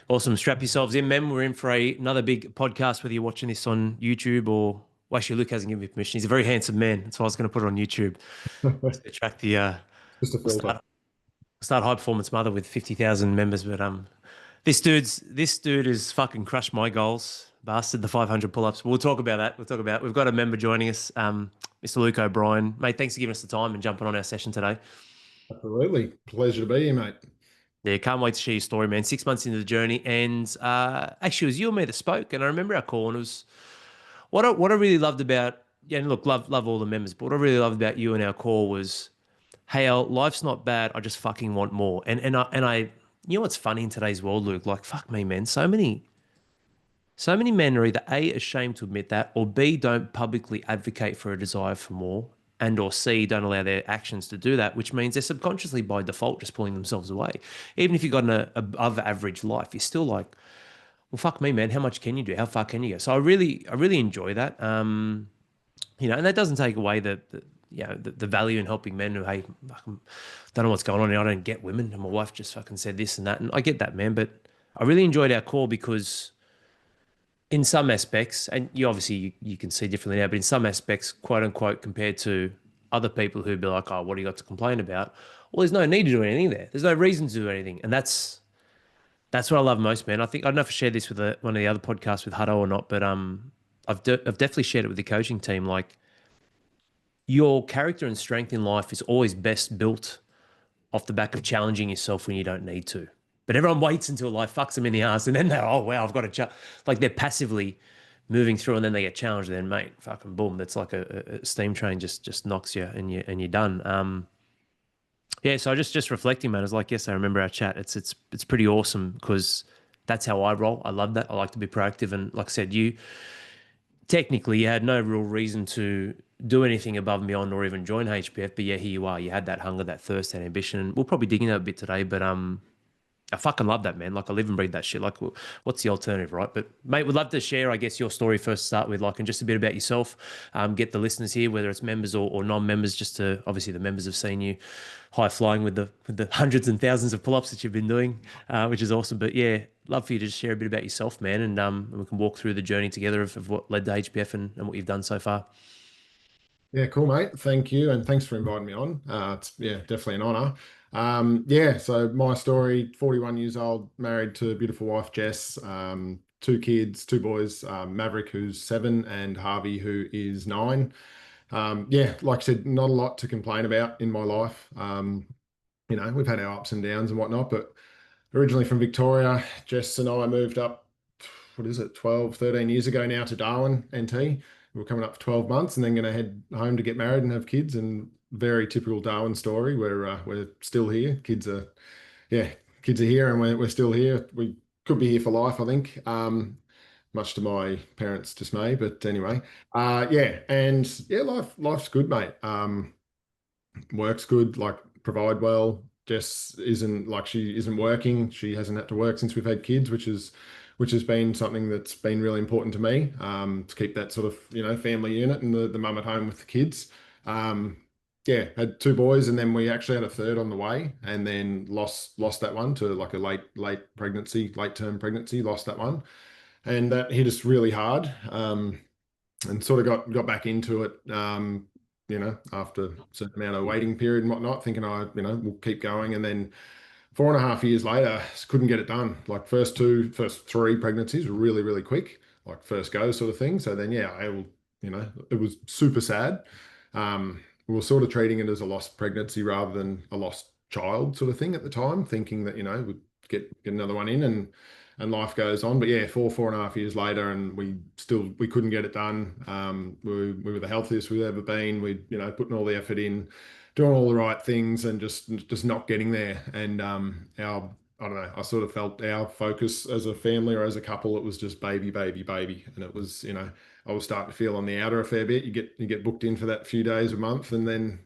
Awesome. Strap yourselves in, men. We're in for another big podcast, whether you're watching this on YouTube or, well, actually, Luke hasn't given me permission. He's a very handsome man. That's why I was going to put it on YouTube. Just to attract the, Just a we'll filter. start High Performance Mother with 50,000 members. But this dude has fucking crushed my goals. Bastard, the 500 pull-ups. We'll talk about that. We've got a member joining us, Mr. Luke O'Brien. Mate, thanks for giving us the time and jumping on our session today. Absolutely. Pleasure to be here, mate. Yeah, can't wait to share your story, man. 6 months into the journey, and actually, it was you and me that spoke. And I remember our call, and it was what I really loved about. Yeah, and look, love all the members, but what I really loved about you and our call was, hey, Al, life's not bad. I just fucking want more. And I, you know what's funny in today's world, Luke? Like, fuck me, man. So many men are either A, ashamed to admit that, or B, don't publicly advocate for a desire for more, and or C, don't allow their actions to do that, which means they're subconsciously by default just pulling themselves away. Even if you've got an above average life, you're still like, well, fuck me, man. How much can you do? How far can you go? So I really enjoy that. And that doesn't take away the value in helping men who, hey, fucking don't know what's going on. I don't get women, and my wife just fucking said this and that, and I get that, man. But I really enjoyed our call because in some aspects, and you obviously you can see differently now, but in some aspects, quote unquote, compared to other people who'd be like, oh, what do you got to complain about? Well, there's no need to do anything there. There's no reason to do anything. And that's what I love most, man. I think I don't know if I shared this with one of the other podcasts with Hutto or not, but I've definitely shared it with the coaching team. Like, your character and strength in life is always best built off the back of challenging yourself when you don't need to. But everyone waits until life fucks them in the ass, and then they're, oh wow, I've got to like they're passively moving through, and then they get challenged. Then, mate, fucking boom, that's like a steam train just knocks you, and you're done. Yeah. So just reflecting, man, I was like, yes, I remember our chat. It's pretty awesome because that's how I roll. I love that. I like to be proactive, and like I said, technically you had no real reason to do anything above and beyond or even join HPF, but yeah, here you are. You had that hunger, that thirst, that ambition. And we'll probably dig into that a bit today, but I fucking love that, man. Like, I live and breathe that shit. Like, what's the alternative, right? But mate, we'd love to share, I guess, your story first to start with, like, and just a bit about yourself. Get the listeners here, whether it's members or non-members, just to, obviously the members have seen you high flying with the hundreds and thousands of pull-ups that you've been doing, which is awesome. But yeah, love for you to just share a bit about yourself, man, and we can walk through the journey together of what led to HPF and what you've done so far. Yeah, cool, mate. Thank you, and thanks for inviting me on. It's yeah, definitely an honor. Yeah, so my story: 41 years old, married to a beautiful wife, Jess. Two kids, two boys, Maverick, who's 7, and Harvey, who is 9. Yeah, like I said, not a lot to complain about in my life. We've had our ups and downs and whatnot, but originally from Victoria, Jess and I moved up, what is it, 12, 13 years ago now to Darwin, NT. We're coming up for 12 months and then going to head home to get married and have kids. And very typical Darwin story where we're still here. Yeah, kids are here and we're still here. We could be here for life, I think, much to my parents' dismay. But anyway, yeah, and yeah, life's good, mate. Work's good, like provide well. Jess isn't like she isn't working. She hasn't had to work since we've had kids, which has been something that's been really important to me, to keep that sort of family unit and the mum at home with the kids. Um, yeah, had 2 boys, and then we actually had a third on the way, and then lost that one to like a late pregnancy, late term pregnancy. Lost that one, and that hit us really hard. And sort of got back into it, after a certain amount of waiting period and whatnot, thinking we'll keep going. And then 4.5 years later, couldn't get it done. Like first 3 pregnancies were really, really quick, like first go sort of thing. So then, yeah, it was super sad. We were sort of treating it as a lost pregnancy rather than a lost child sort of thing at the time, thinking that, we'd get another one in and life goes on. But yeah, 4.5 years later, and we couldn't get it done. We were the healthiest we've ever been. We putting all the effort in, doing all the right things, and just not getting there. And our I don't know, I sort of felt our focus as a family or as a couple, it was just baby, baby, baby. And it was, I was starting to feel on the outer a fair bit. You get booked in for that few days a month, and then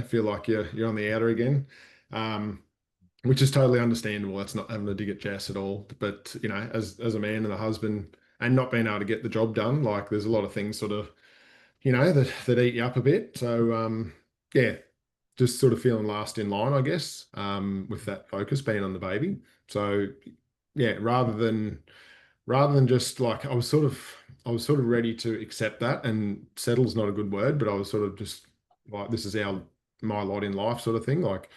feel like you're on the outer again. Um, which is totally understandable. That's not having a dig at Jess at all. But as a man and a husband, and not being able to get the job done, like there's a lot of things sort of that eat you up a bit. So yeah, just sort of feeling last in line, I guess, with that focus being on the baby. So yeah, rather than just like I was sort of ready to accept that, and settle's not a good word, but I was sort of just like, this is our my lot in life sort of thing. Like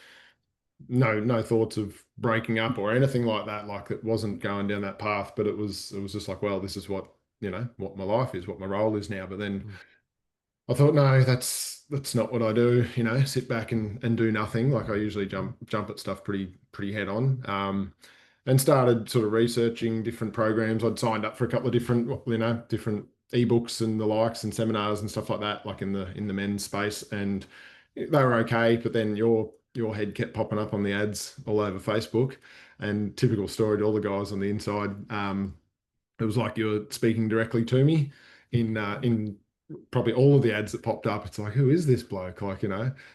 no thoughts of breaking up or anything like that. Like it wasn't going down that path, but it was just like, well, this is what, what my life is, what my role is now. But then Mm. I thought, no, that's not what I do. Sit back and do nothing. Like I usually jump at stuff pretty head on. And started sort of researching different programs. I'd signed up for a couple of different ebooks and the likes and seminars and stuff like that, like in the men's space, and they were okay. But then your head kept popping up on the ads all over Facebook, and typical story to all the guys on the inside. It was like you were speaking directly to me in probably all of the ads that popped up. It's like, who is this bloke?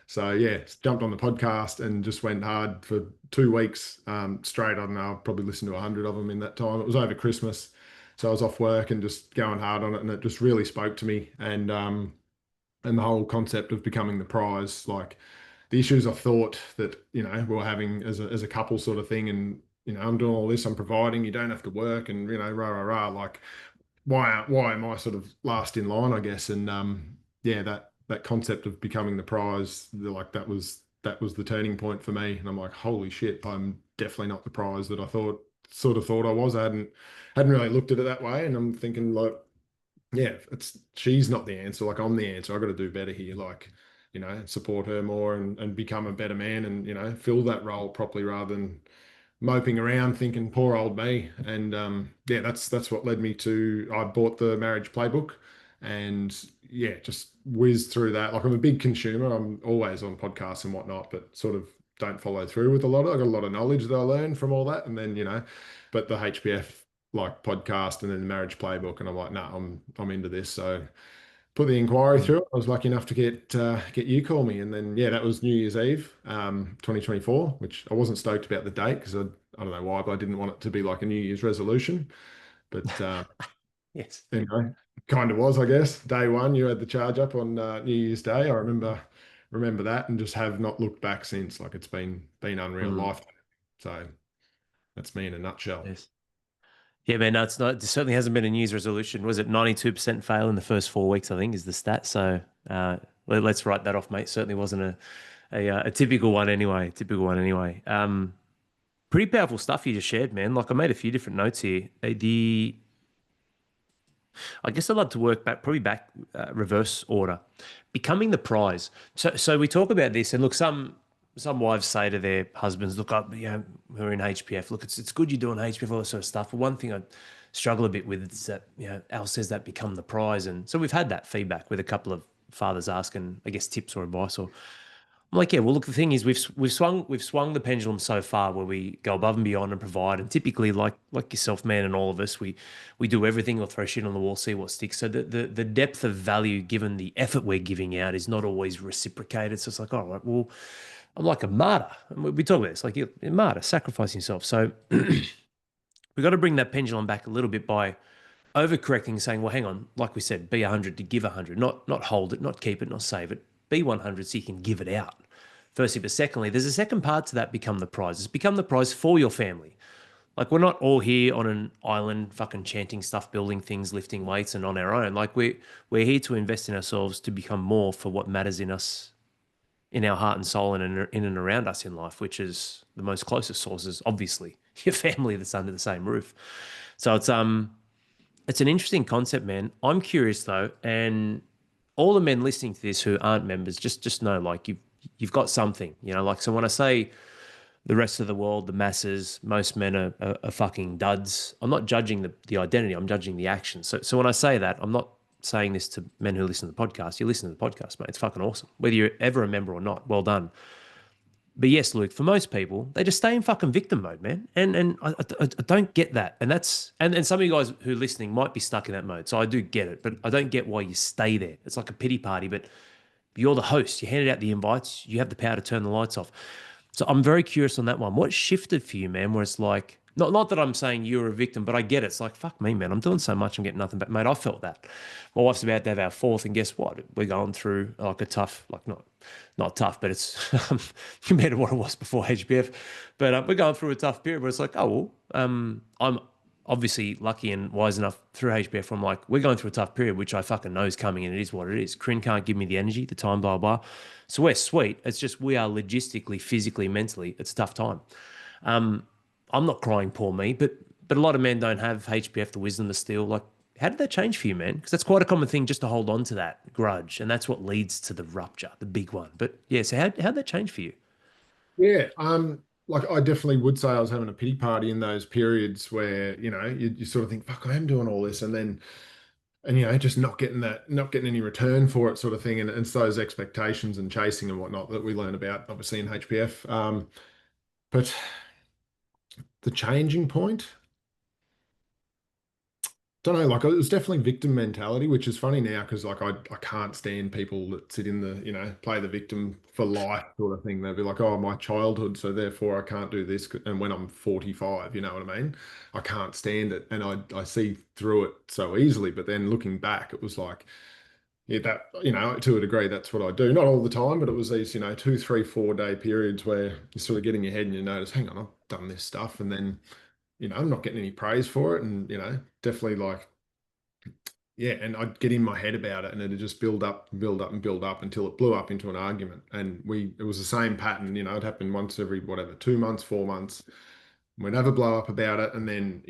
So yeah, jumped on the podcast and just went hard for 2 weeks straight. I don't know, I probably listened to 100 of them in that time. It was over Christmas, so I was off work and just going hard on it, and it just really spoke to me. And the whole concept of becoming the prize, like the issues I thought that we were having as a couple sort of thing. And I'm doing all this, I'm providing, you don't have to work, and rah rah rah, like why am I sort of last in line, I guess. And yeah, that concept of becoming the prize, like that was the turning point for me. And I'm like, holy shit, I'm definitely not the prize that I thought I was. I hadn't really looked at it that way. And I'm thinking, like, yeah, she's not the answer. Like, I'm the answer. I got to do better here. Like, support her more, and become a better man, and fill that role properly, rather than moping around thinking poor old me. And yeah, that's what led me to, I bought the marriage playbook, and yeah, just whizzed through that. Like, I'm a big consumer, I'm always on podcasts and whatnot, but sort of don't follow through with a lot of I got a lot of knowledge that I learned from all that. And then but the HPF like podcast, and then the marriage playbook, and I'm like, no, I'm into this. So put the inquiry Mm. through it. I was lucky enough to get you call me, and then yeah, that was New Year's Eve, 2024, which I wasn't stoked about the date, because I don't know why, but I didn't want it to be like a New Year's resolution. But Yes. anyway, kind of was, I guess. Day one, you had the charge up on New Year's Day. I remember that, and just have not looked back since. Like, it's been unreal Mm. life. So that's me in a nutshell. Yes. Yeah, man. No, it's not. It certainly hasn't been a New Year's resolution. Was it 92% fail in the first 4 weeks? I think is the stat. So let's write that off, mate. Certainly wasn't a typical one anyway. Typical one anyway. Pretty powerful stuff you just shared, man. Like I made a few different notes here. I guess I'd love to work back, probably back reverse order, becoming the prize. So we talk about this, and look, some wives say to their husbands, "Look, who are in HPF. Look, it's good you're doing HPF, all that sort of stuff. But one thing I struggle a bit with is that Al says that become the prize, and so we've had that feedback with a couple of fathers asking, I guess, tips or advice. Or I'm like, yeah, well, look, the thing is, we've swung the pendulum so far where we go above and beyond and provide, and typically, like yourself, man, and all of us, we do everything or throw shit on the wall, see what sticks. So the depth of value given the effort we're giving out is not always reciprocated. So it's like, all right, well, I'm like a martyr. And we talk about this, like you're a martyr, sacrificing yourself. So we got to bring that pendulum back a little bit by overcorrecting, saying, well, hang on, like we said, be 100 to give 100, not hold it, not keep it, not save it. Be 100 so you can give it out. Firstly, but secondly, there's a second part to that. Become the prize. It's become the prize for your family. Like, we're not all here on an island, fucking chanting stuff, building things, lifting weights, and on our own. Like, we're here to invest in ourselves to become more for what matters in us, in our heart and soul, and in and around us in life, which is the most closest sources, obviously, your family that's under the same roof. So it's an interesting concept, man. I'm curious though, and all the men listening to this who aren't members, just know, like, you've got something, like, so when I say the rest of the world, the masses, most men are fucking duds. I'm not judging the identity. I'm judging the action. So when I say that, I'm not saying this to men who listen to the podcast. You listen to the podcast, mate. It's fucking awesome. Whether you're ever a member or not, well done. But yes, Luke, for most people, they just stay in fucking victim mode, man. And I don't get that. And some of you guys who are listening might be stuck in that mode. So I do get it, but I don't get why you stay there. It's like a pity party, but you're the host. You handed out the invites. You have the power to turn the lights off. So I'm very curious on that one. What shifted for you, man? Where it's like, not that I'm saying you're a victim, but I get it. It's like, fuck me, man. I'm doing so much. I'm getting nothing back. Mate, I felt that. My wife's about to have our fourth, and guess what? We're going through like a tough, like not tough, but it's compared to what it was before HBF. But we're going through a tough period where it's like, oh, well, I'm obviously lucky and wise enough through HBF. I'm like, we're going through a tough period, which I fucking know is coming, and it is what it is. Corinne can't give me the energy, the time, blah blah. So we're sweet. It's just we are logistically, physically, mentally. It's a tough time. I'm not crying, poor me, but a lot of men don't have HBF, the wisdom, the steel. Like, how did that change for you, man? Because that's quite a common thing just to hold on to that grudge, and that's what leads to the rupture, the big one. But yeah, so how'd that change for you? Yeah, like I definitely would say I was having a pity party in those periods where, you sort of think, fuck, I am doing all this, and then just not getting any return for it, sort of thing. And it's those expectations and chasing and whatnot that we learn about, obviously, in HPF. But the changing point, don't know, like it was definitely victim mentality, which is funny now because like I can't stand people that sit in the, play the victim for life sort of thing. They'll be like, oh, my childhood, so therefore I can't do this. And when I'm 45, you know what I mean? I can't stand it. And I see through it so easily. But then looking back, it was like, yeah, that, to a degree, that's what I do. Not all the time, but it was these, 2, 3, 4 day periods where you sort of get in your head and you notice, hang on, I've done this stuff. And then, I'm not getting any praise for it. And, definitely like, yeah, and I'd get in my head about it and it'd just build up and build up and build up until it blew up into an argument. And it was the same pattern, it happened once every, whatever, 2 months, 4 months. We'd have a blow up about it. And then,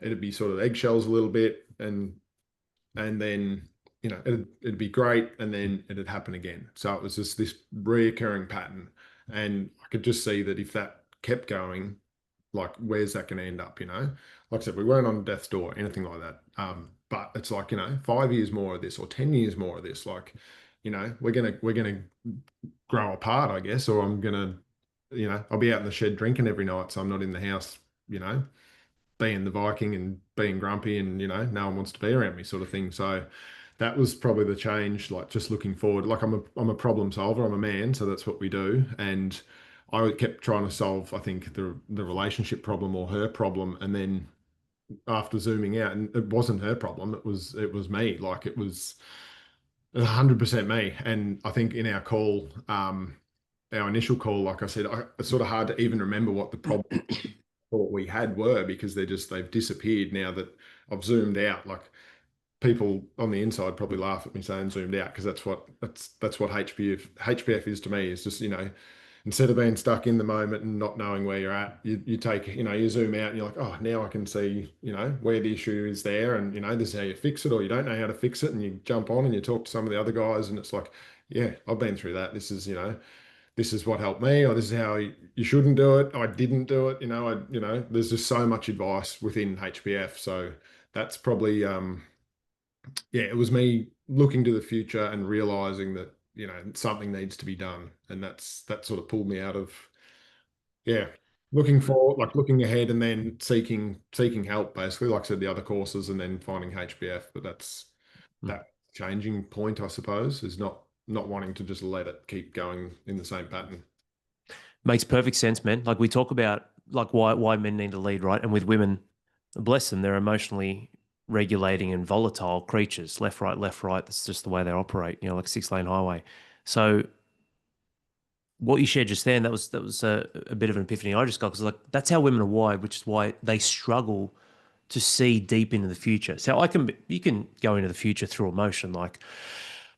it'd be sort of eggshells a little bit. And then, it'd be great. And then it'd happen again. So it was just this reoccurring pattern. And I could just see that if that kept going, like, where's that going to end up? Like I said, we weren't on death's door, anything like that. But it's like, 5 years more of this or 10 years more of this, like, we're gonna grow apart, I guess, or I'm gonna, I'll be out in the shed drinking every night, so I'm not in the house, being the Viking and being grumpy and, no one wants to be around me, sort of thing. So that was probably the change, like just looking forward. Like I'm a problem solver, I'm a man, so that's what we do. And I kept trying to solve, I think, the relationship problem or her problem, and then after zooming out, and it wasn't her problem, it was me. Like it was 100% me. And I think in our call, our initial call, like I said, it's sort of hard to even remember what the problem thought we had were because they've disappeared now that I've zoomed out. Like people on the inside probably laugh at me saying zoomed out because that's what HPF is to me. Is just, instead of being stuck in the moment and not knowing where you're at, you take, you zoom out and you're like, oh, now I can see, where the issue is there. And, this is how you fix it, or you don't know how to fix it. And you jump on and you talk to some of the other guys and it's like, yeah, I've been through that. This is what helped me, or this is how you shouldn't do it. I didn't do it. There's just so much advice within HPF. So that's probably, yeah, it was me looking to the future and realizing that, something needs to be done. And that sort of pulled me out of, yeah, looking forward, like looking ahead and then seeking help, basically, like I said, the other courses and then finding HBF. But that's Hmm. that changing point, I suppose, is not wanting to just let it keep going in the same pattern. Makes perfect sense, man. Like we talk about like why men need to lead, right? And with women, bless them, they're emotionally regulating and volatile creatures, left, right, left, right. That's just the way they operate, like 6 lane highway. So what you shared just then, that was a bit of an epiphany I just got because like that's how women are wired, which is why they struggle to see deep into the future. So you can go into the future through emotion, like,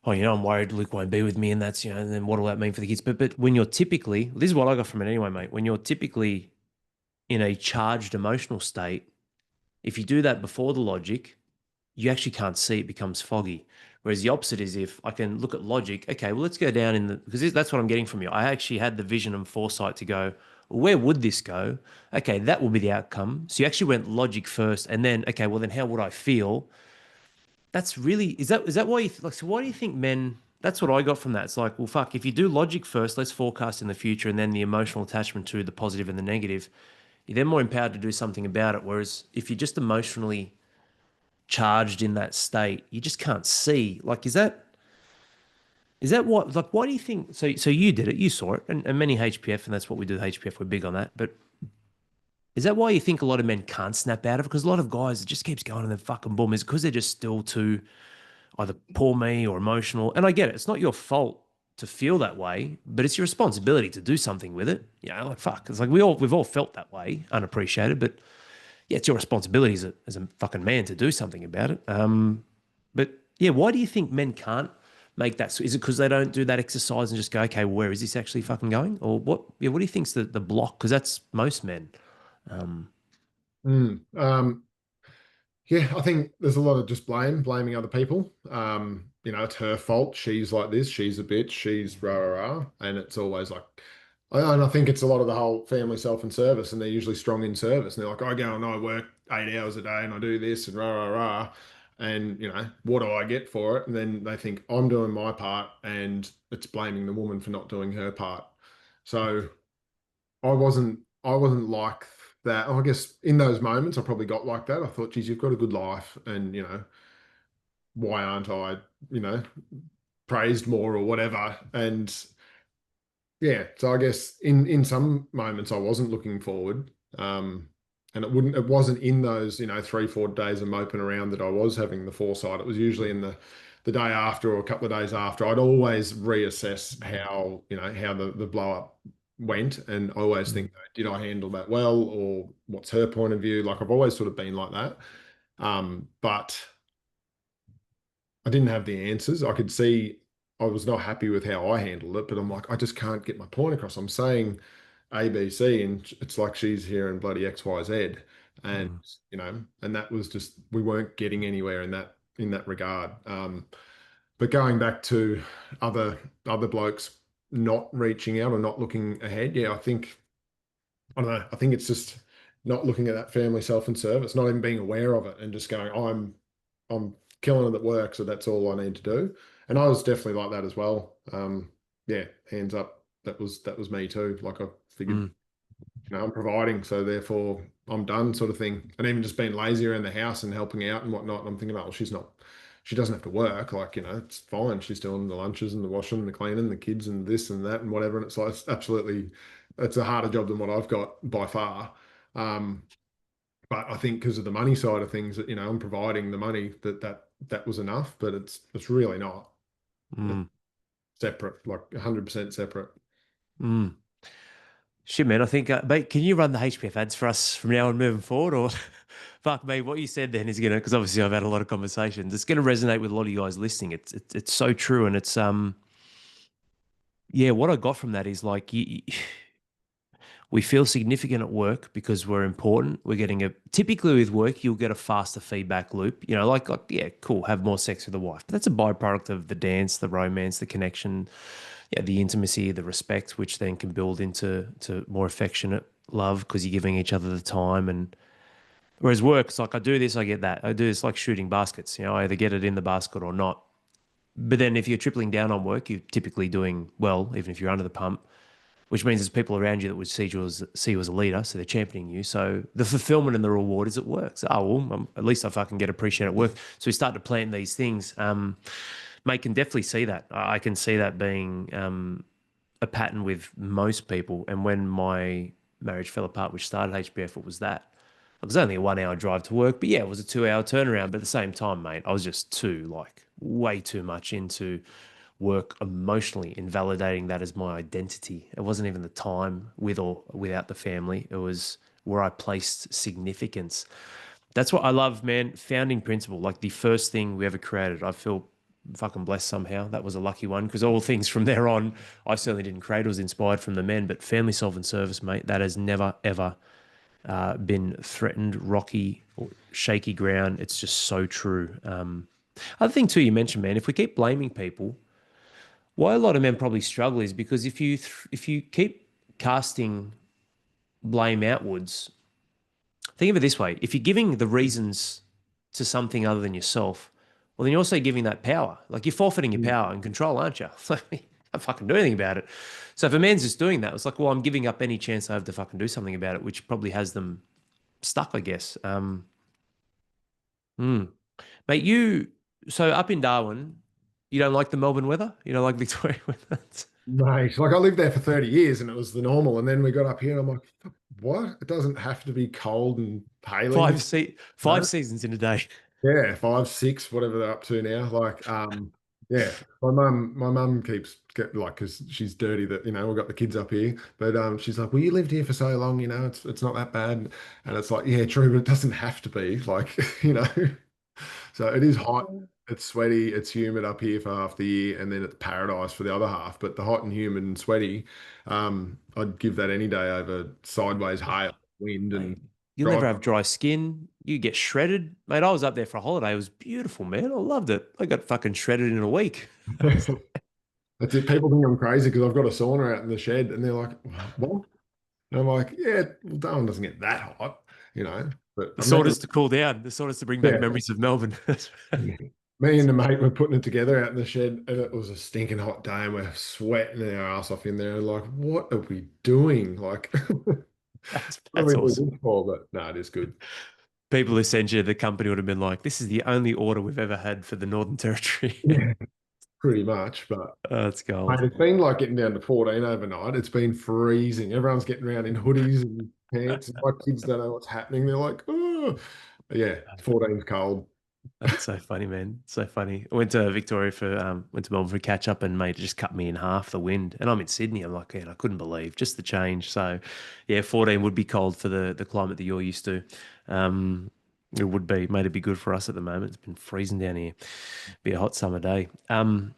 oh, I'm worried Luke won't be with me, and that's, and then what will that mean for the kids? But when you're typically, this is what I got from it anyway, mate. When you're typically in a charged emotional state, if you do that before the logic, you actually can't see, it becomes foggy. Whereas the opposite is if I can look at logic, okay, well, let's go down because that's what I'm getting from you. I actually had the vision and foresight to go, well, where would this go? Okay, that will be the outcome. So you actually went logic first and then, okay, well, then how would I feel? That's really, is that why like, so why do you think men, that's what I got from that. It's like, well, fuck, if you do logic first, let's forecast in the future and then the emotional attachment to the positive and the negative, you're then more empowered to do something about it. Whereas if you're just emotionally charged in that state, you just can't see. Like, is that what, like, why do you think? So you did it, you saw it, and many HPF, and that's what we do with HPF. We're big on that. But is that why you think a lot of men can't snap out of it? Because a lot of guys, it just keeps going and then fucking boom. Is because they're just still too either poor me or emotional. And I get it. It's not your fault to feel that way, but it's your responsibility to do something with it. Like fuck. It's like we've all felt that way, unappreciated, but yeah, it's your responsibility as a fucking man to do something about it. But yeah, why do you think men can't make that? Is it because they don't do that exercise and just go, okay, where is this actually fucking going? Or what? Yeah, what do you think's the block? Because that's most men. Um, Mm. Yeah, I think there's a lot of just blaming other people. It's her fault. She's like this. She's a bitch. She's rah rah rah, and it's always like, and I think it's a lot of the whole family self and service, and they're usually strong in service, and they're like, I go and I work 8 hours a day, and I do this and rah rah rah, and what do I get for it? And then they think I'm doing my part, and it's blaming the woman for not doing her part. So I wasn't like that. I guess in those moments I probably got like that. I thought, geez, you've got a good life, and why aren't I, you know, praised more or whatever? And yeah, so I guess in some moments I wasn't looking forward. And it wasn't in those, 3, 4 days of moping around that I was having the foresight. It was usually in the day after or a couple of days after. I'd always reassess how the blow up went. And I always think, did I handle that well, or what's her point of view? Like I've always sort of been like that. But I didn't have the answers. I could see I was not happy with how I handled it, but I'm like, I just can't get my point across. I'm saying A, B, C, and it's like she's here in bloody X, Y, Z. And mm, and that was just we weren't getting anywhere in that regard. But going back to other blokes not reaching out or not looking ahead, yeah, I don't know. I think it's just not looking at that family self and service, not even being aware of it, and just going, I'm killing it at work, so that's all I need to do. And I was definitely like that as well. Yeah, hands up. That was me too. Like I figured, mm, I'm providing, so therefore I'm done, sort of thing. And even just being lazy around the house and helping out and whatnot. And I'm thinking, oh, well, she doesn't have to work. Like, it's fine. She's doing the lunches and the washing and the cleaning, the kids and this and that and whatever. And it's like, it's a harder job than what I've got by far. Um, but I think because of the money side of things, that I'm providing the money that was enough, but it's really not. It's mm, separate, like 100% separate. mm. Shit, man. I think, mate, can you run the HPF ads for us from now on moving forward? Or fuck me, what you said then is gonna, because obviously I've had a lot of conversations. It's gonna resonate with a lot of you guys listening. It's so true, and it's yeah. What I got from that is like we feel significant at work because we're important. We're getting typically with work, you'll get a faster feedback loop. Like yeah, cool, have more sex with the wife. But that's a byproduct of the dance, the romance, the connection, yeah, the intimacy, the respect, which then can build into more affectionate love because you're giving each other the time. And whereas work, it's like I do this, I get that. I do this like shooting baskets. I either get it in the basket or not. But then if you're tripling down on work, you're typically doing well, even if you're under the pump, which means there's people around you that would see you as a leader, so they're championing you. So the fulfillment and the reward is at work. So, oh, well, at least I fucking get appreciated at work. So we start to plant these things. Mate, can definitely see that. I can see that being a pattern with most people. And when my marriage fell apart, which started HBF, it was that. It was only a 1 hour drive to work, but yeah, it was a 2 hour turnaround. But at the same time, mate, I was just way too much into work emotionally, invalidating that as my identity. It wasn't even the time with or without the family. It was where I placed significance. That's what I love, man. Founding principle, like the first thing we ever created. I feel fucking blessed somehow. That was a lucky one because all things from there on, I certainly didn't create. It was inspired from the men, but family, self, and service, mate, that has never, ever been threatened, rocky, or shaky ground. It's just so true. Other thing too, you mentioned, man, if we keep blaming people, why a lot of men probably struggle is because if you keep casting blame outwards, think of it this way: if you're giving the reasons to something other than yourself, well, then you're also giving that power. Like you're forfeiting your power and control, aren't you? Like, I can't fucking do anything about it. So if a man's just doing that, it's like, well, I'm giving up any chance I have to fucking do something about it, which probably has them stuck, I guess. Hmm. Mate, so up in Darwin, you don't like the Melbourne weather? You don't like Victoria weather? Mate, like I lived there for 30 years and it was the normal. And then we got up here and I'm like, "Fuck, what? It doesn't have to be cold and hailing. Five No? seasons in a day. Yeah, 5, 6, whatever they're up to now. Like, Yeah, my mum keeps like because she's dirty that we've got the kids up here, but she's like, well, you lived here for so long, it's not that bad, and it's like, yeah, true, but it doesn't have to be like so it is hot, it's sweaty, it's humid up here for half the year, and then it's paradise for the other half. But the hot and humid and sweaty, I'd give that any day over sideways hail, wind, Mate, and you'll never drive. have dry skin. You get shredded. Mate, I was up there for a holiday. It was beautiful, man. I loved it. I got fucking shredded in a week. That's it. People think I'm crazy because I've got a sauna out in the shed, and they're like, "What?" And I'm like, "Yeah, well, Darwin doesn't get that hot, you know." But The I've never, saunas to cool down. The saunas to bring back yeah. memories of Melbourne. Me and the mate were putting it together out in the shed, and it was a stinking hot day, and we're sweating our ass off in there. Like, what are we doing? Like, That's what are that's we doing awesome. this for? But no, it is good. People who sent you the company would have been like, "This is the only order we've ever had for the Northern Territory." Yeah, pretty much. But That's mate, gold. it's been like getting down to 14 overnight. It's been freezing. Everyone's getting around in hoodies and pants. And my kids don't know what's happening. They're like, oh, yeah, 14's cold. That's so funny, man. So funny. I went to Victoria for went to Melbourne for a catch up, and mate, it just cut me in half the wind. And I'm in Sydney. I'm like, man, I couldn't believe just the change. So, yeah, 14 would be cold for the climate that you're used to. It would be, mate. It'd be good for us at the moment. It's been freezing down here. Be a hot summer day. Isn't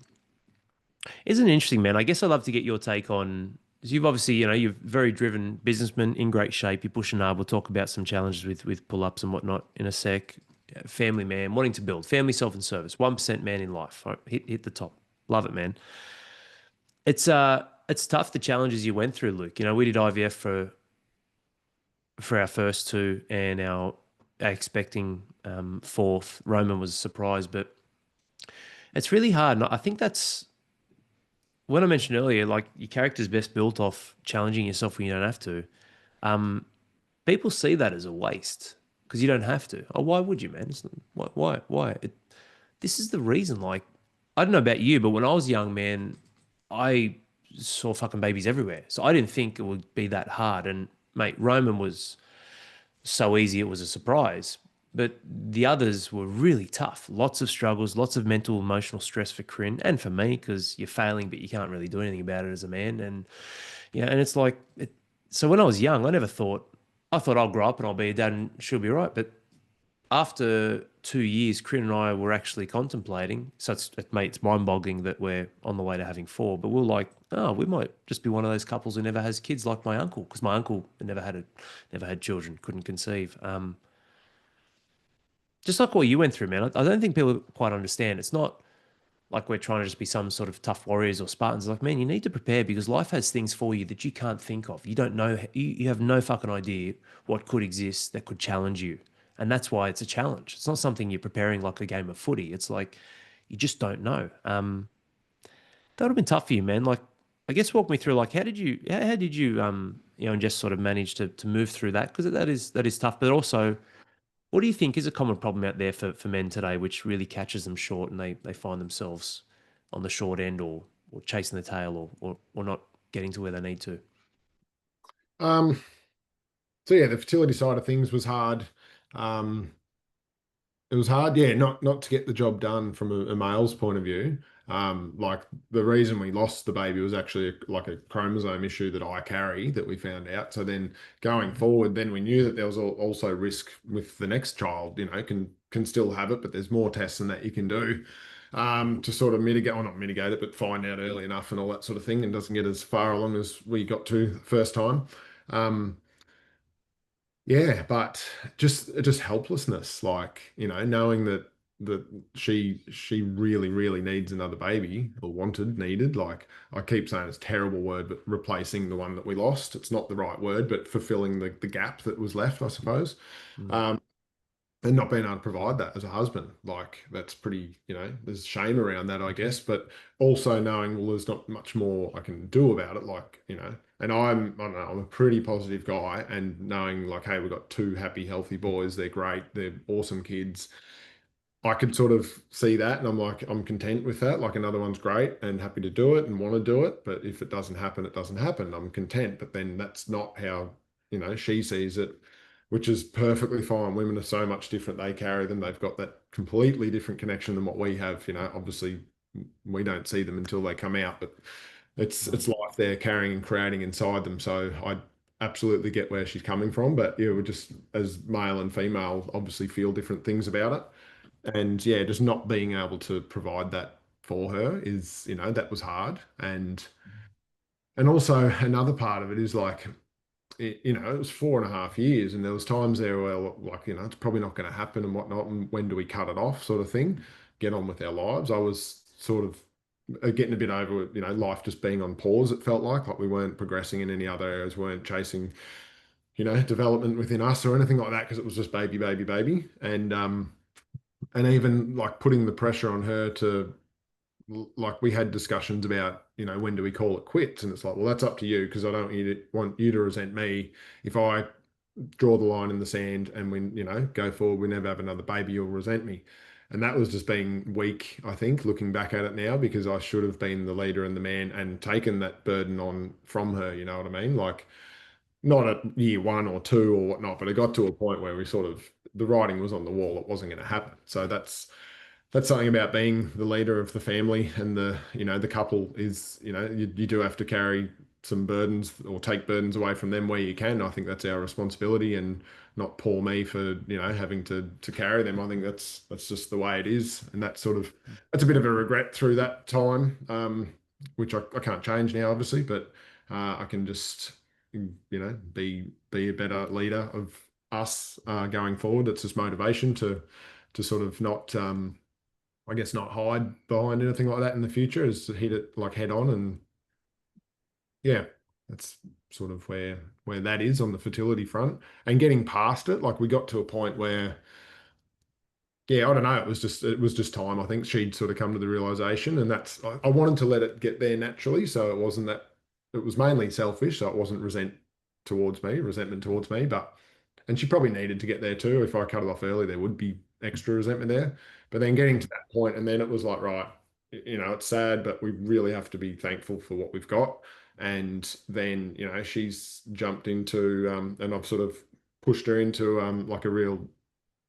it interesting, man? I guess I'd love to get your take on. 'Cause you've obviously, you're a very driven businessman in great shape. You're pushing hard. We'll talk about some challenges with pull ups and whatnot in a sec. Family man, wanting to build family self and service. 1% man in life. All right, hit the top. Love it, man. It's tough the challenges you went through, Luke. We did IVF for our first two and our expecting fourth. Roman was a surprise, but it's really hard. And I think that's what I mentioned earlier, like your character's best built off challenging yourself when you don't have to. People see that as a waste because you don't have to. Oh, why would you, man? Why? This is the reason. Like, I don't know about you, but when I was young, man, I saw fucking babies everywhere. So I didn't think it would be that hard. And mate, Roman was so easy, it was a surprise. But the others were really tough. Lots of struggles, lots of mental, emotional stress for Corinne and for me because you're failing, but you can't really do anything about it as a man. And and it's like, so when I was young, I thought I'll grow up and I'll be a dad and she'll be right. But after 2 years, Corinne and I were actually contemplating. So it's mind-boggling that we're on the way to having four. But we're like, oh, we might just be one of those couples who never has kids, like my uncle, because my uncle never had children, couldn't conceive. Just like what you went through, man. I don't think people quite understand. It's not like we're trying to just be some sort of tough warriors or Spartans. Like, man, you need to prepare because life has things for you that you can't think of. You don't know, you have no fucking idea what could exist that could challenge you. And that's why it's a challenge. It's not something you're preparing like a game of footy. It's like you just don't know. That would have been tough for you, man. Like, I guess walk me through like how did you and just sort of manage to move through that because that is tough. But also, what do you think is a common problem out there for men today, which really catches them short and they find themselves on the short end or chasing the tail or not getting to where they need to? Um, so yeah, the fertility side of things was hard. Um, It was hard, yeah, not to get the job done from a male's point of view. Like the reason we lost the baby was actually like a chromosome issue that I carry that we found out. So then going forward, then we knew that there was also risk with the next child. Can still have it, but there's more tests than that you can do to sort of mitigate, or not mitigate it, but find out early enough and all that sort of thing, and doesn't get as far along as we got to the first time. Um, yeah, but just helplessness, like, knowing that she really, really needs another baby or needed, like I keep saying it's a terrible word, but replacing the one that we lost. It's not the right word, but fulfilling the gap that was left, I suppose. Mm, Um, and not being able to provide that as a husband, like that's pretty, there's shame around that, I guess, but also knowing, well, there's not much more I can do about it, like, and I don't know, I'm a pretty positive guy, and knowing like, hey, we've got two happy, healthy boys, they're great, they're awesome kids. I could sort of see that, and I'm like, I'm content with that. Like another one's great and happy to do it and want to do it, but if it doesn't happen, it doesn't happen. I'm content, but then that's not how, she sees it, which is perfectly fine. Women are so much different. They carry them. They've got that completely different connection than what we have. Obviously we don't see them until they come out, but it's life they're carrying and creating inside them. So I absolutely get where she's coming from, but yeah, we just as male and female obviously feel different things about it. And yeah, just not being able to provide that for her is, that was hard. And also another part of it is like it was 4.5 years, and there was times there where like, it's probably not going to happen and whatnot, and when do we cut it off, sort of thing, get on with our lives. I was sort of getting a bit over, life just being on pause. It felt like we weren't progressing in any other areas, weren't chasing, development within us or anything like that, because it was just baby, baby, baby, and even like putting the pressure on her to like we had discussions about, when do we call it quits? And it's like, well, that's up to you, because I don't want you to resent me if I draw the line in the sand and when, go forward, we never have another baby, you'll resent me. And that was just being weak, I think, looking back at it now, because I should have been the leader and the man and taken that burden on from her, you know what I mean? Like, not at year 1 or 2 or whatnot, but it got to a point where we sort of, the writing was on the wall, it wasn't going to happen. So that's something about being the leader of the family and the couple is, you do have to carry some burdens or take burdens away from them where you can. I think that's our responsibility, and not poor me for, having to carry them. I think that's just the way it is. And that's a bit of a regret through that time, which I can't change now, obviously, but I can just, be a better leader of us going forward. It's just motivation to sort of not I guess not hide behind anything like that in the future, is to hit it like head on. And yeah, that's sort of where that is on the fertility front, and getting past it. Like we got to a point where, yeah, I don't know, it was just time. I think she'd sort of come to the realization, and I wanted to let it get there naturally, so it wasn't that, it was mainly selfish, so it wasn't resentment towards me, but and she probably needed to get there too. If I cut it off early, there would be extra resentment there. But then getting to that point, and then it was like, right, it's sad, but we really have to be thankful for what we've got. And then, she's jumped into, and I've sort of pushed her into like a real,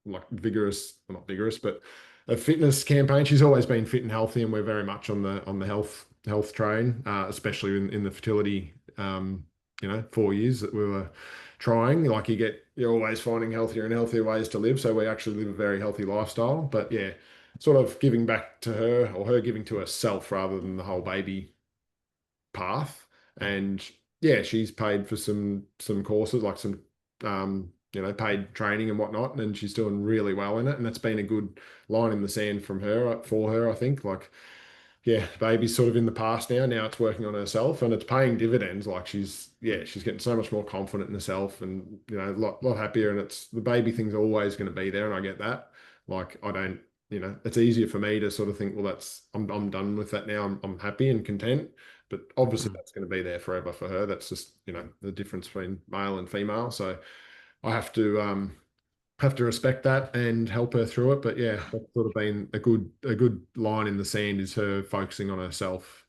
like vigorous, well, not vigorous, but a fitness campaign. She's always been fit and healthy, and we're very much on the health train, especially in the fertility 4 years that we were trying. Like you're always finding healthier and healthier ways to live. So we actually live a very healthy lifestyle. But yeah, sort of giving back to her, or her giving to herself, rather than the whole baby path. And yeah, she's paid for some courses, like some paid training and whatnot, and she's doing really well in it. And that's been a good line in the sand from her for her, I think. Like, yeah, baby's sort of in the past now. Now it's working on herself, and it's paying dividends. Like she's getting so much more confident in herself, and a lot happier. And it's the baby thing's always going to be there, and I get that. Like I don't, it's easier for me to sort of think, well, I'm done with that now. I'm happy and content. But obviously that's going to be there forever for her. That's just, the difference between male and female. So I have to respect that and help her through it. But yeah, that's sort of been a good line in the sand, is her focusing on herself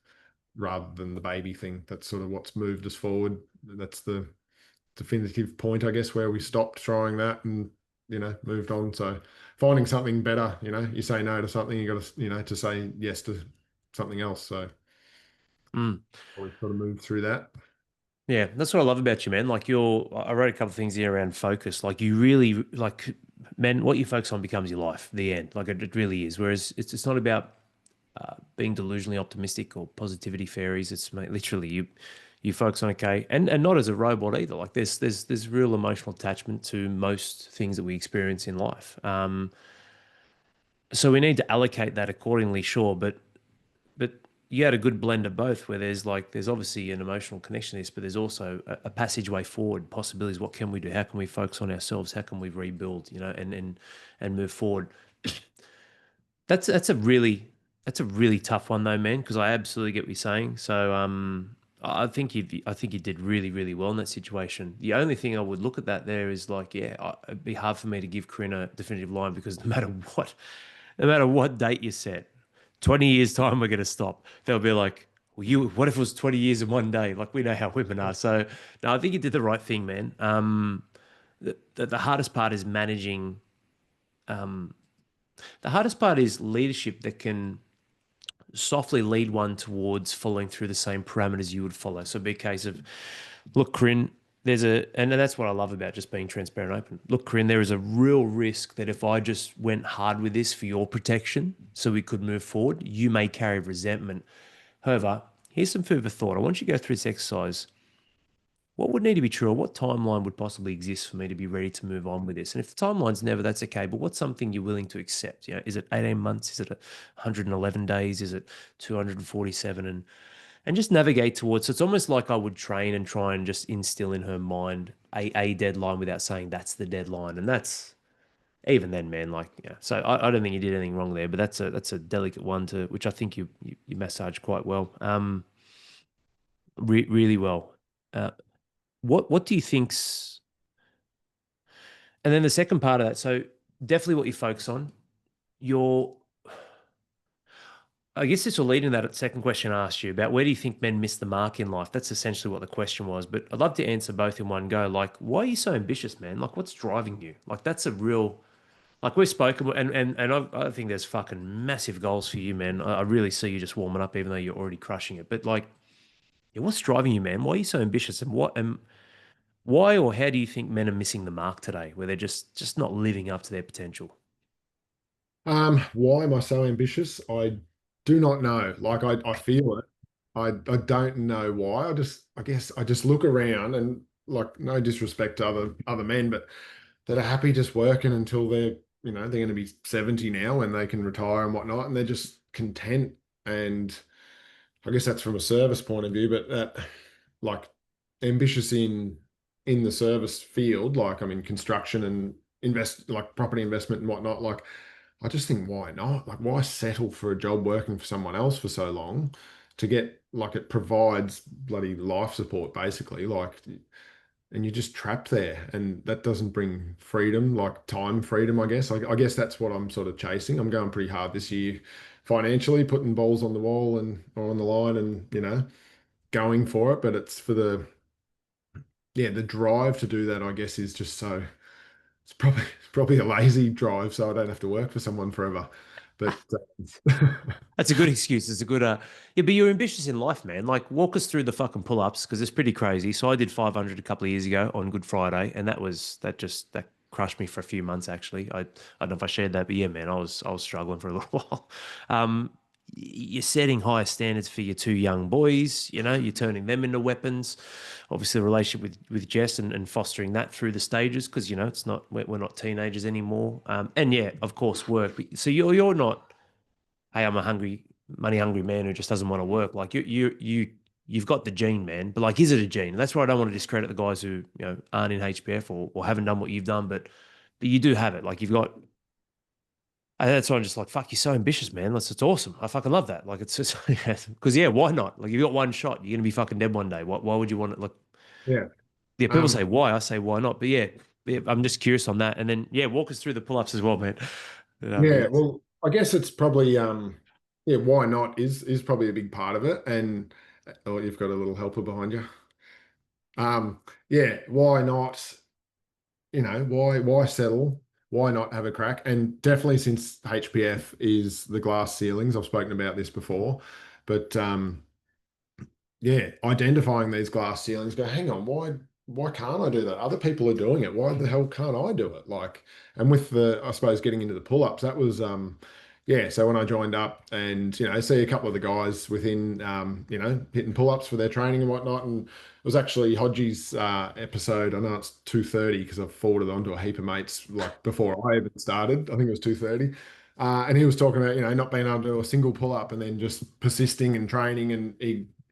rather than the baby thing. That's sort of what's moved us forward. That's the definitive point, I guess, where we stopped trying that and moved on. So finding something better, you say no to something, you got to to say yes to something else. So Mm. we've sort of moved through that. Yeah, that's what I love about you, man. Like I wrote a couple of things here around focus. Like you really, like, man, what you focus on becomes your life. The end. Like it really is. Whereas it's not about being delusionally optimistic or positivity fairies. It's literally you focus on, okay, and not as a robot either. Like there's real emotional attachment to most things that we experience in life. So we need to allocate that accordingly, sure, but you had a good blend of both, where there's obviously an emotional connection to this, but there's also a passageway forward, possibilities. What can we do? How can we focus on ourselves? How can we rebuild? And move forward. That's a really tough one though, man, because I absolutely get what you're saying. So I think you did really, really well in that situation. The only thing I would look at that there is like, yeah, it'd be hard for me to give Corinne a definitive line, because no matter what date you set, 20 years time we're going to stop. They'll be like, well, what if it was 20 years in one day? Like we know how women are. So no, I think you did the right thing, man. The hardest part is managing. The hardest part is leadership that can softly lead one towards following through the same parameters you would follow. So it'd be a case of, look, Corinne, and that's what I love about just being transparent and open. Look, Corinne, there is a real risk that if I just went hard with this for your protection so we could move forward, you may carry resentment. However, here's some food for thought. I want you to go through this exercise. What would need to be true, or what timeline would possibly exist for me to be ready to move on with this? And if the timeline's never, that's okay. But what's something you're willing to accept? Is it 18 months? Is it 111 days? Is it 247? And just navigate towards. So it's almost like I would train and try and just instill in her mind a deadline without saying that's the deadline. And that's even then, man. Like, yeah. So I don't think you did anything wrong there, but that's a delicate one to which I think you massage quite well. Really well. Uh, what do you think's and then the second part of that, so definitely what you focus on, your I guess this will lead in that second question I asked you about where do you think men miss the mark in life? That's essentially what the question was. But I'd love to answer both in one go. Like, why are you so ambitious, man? Like, what's driving you? Like, that's a real like we've spoken and I think there's fucking massive goals for you, man. I really see you just warming up, even though you're already crushing it. But like, yeah, what's driving you, man? Why are you so ambitious? And why or how do you think men are missing the mark today, where they're just not living up to their potential? Why am I so ambitious? I do not know. Like I feel it. I don't know why. I guess I just look around and like no disrespect to other men, but that are happy just working until they're going to be 70 now and they can retire and whatnot, and they're just content. And I guess that's from a service point of view, but that like ambitious in the service field, like I'm in construction and invest like property investment and whatnot, like I just think why not? Like why settle for a job working for someone else for so long to get like it provides bloody life support basically, like and you're just trapped there and that doesn't bring freedom, like time freedom, I guess. I guess that's what I'm sort of chasing. I'm going pretty hard this year financially, putting balls on the wall and or on the line and going for it, but it's for the drive to do that, I guess, is just so it's probably a lazy drive, so I don't have to work for someone forever. But That's a good excuse. It's a good, yeah, but you're ambitious in life, man. Like, walk us through the fucking pull ups because it's pretty crazy. So, I did 500 a couple of years ago on Good Friday, and that crushed me for a few months, actually. I don't know if I shared that, but yeah, man, I was struggling for a little while. Um, you're setting higher standards for your two young boys, you're turning them into weapons. Obviously, the relationship with Jess and fostering that through the stages because, it's not, we're not teenagers anymore. And yeah, of course, work. So, you're not hey, I'm a money hungry man who just doesn't want to work. Like you've got the gene, man. But like, is it a gene? That's why I don't want to discredit the guys who aren't in HPF or haven't done what you've done, but you do have it. Like you've got. And that's why I'm just like, fuck, you're so ambitious, man. It's awesome. I fucking love that. Like it's just because yeah, why not? Like you've got one shot, you're gonna be fucking dead one day. Why would you want it? Like yeah. yeah, people Um, say why, I say why not. But yeah, I'm just curious on that. And then yeah, walk us through the pull ups as well, man. yeah, well, I guess it's probably yeah, why not is probably a big part of it. And oh, you've got a little helper behind you. Yeah, why not? Why settle? Why not have a crack? And definitely since HPF is the glass ceilings, I've spoken about this before, but yeah, identifying these glass ceilings, go, hang on, why can't I do that? Other people are doing it. Why the hell can't I do it? Like, and with I suppose getting into the pull-ups, that was yeah, so when I joined up and see a couple of the guys within hitting pull-ups for their training and whatnot, and it was actually Hodgie's episode. I know it's 2:30 because I've forwarded on to a heap of mates like before I even started. I think it was 2:30. And he was talking about, not being able to do a single pull up and then just persisting and training. And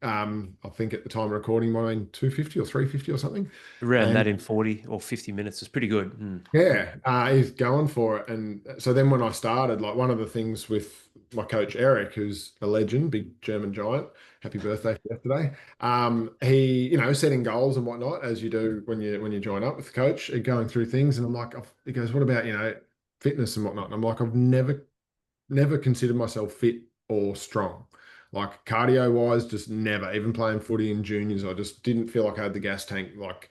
I think at the time of recording, might have been 250 or 350 or something. around And that in 40 or 50 minutes is pretty good. yeah, he's going for it. And so then when I started, like one of the things with my coach Eric, who's a legend, big German giant, happy birthday for yesterday. He, setting goals and whatnot, as you do when you join up with the coach, going through things. And I'm like, he goes, what about, fitness and whatnot? And I'm like, I've never considered myself fit or strong. Like cardio wise, just never. Even playing footy in juniors, I just didn't feel like I had the gas tank. Like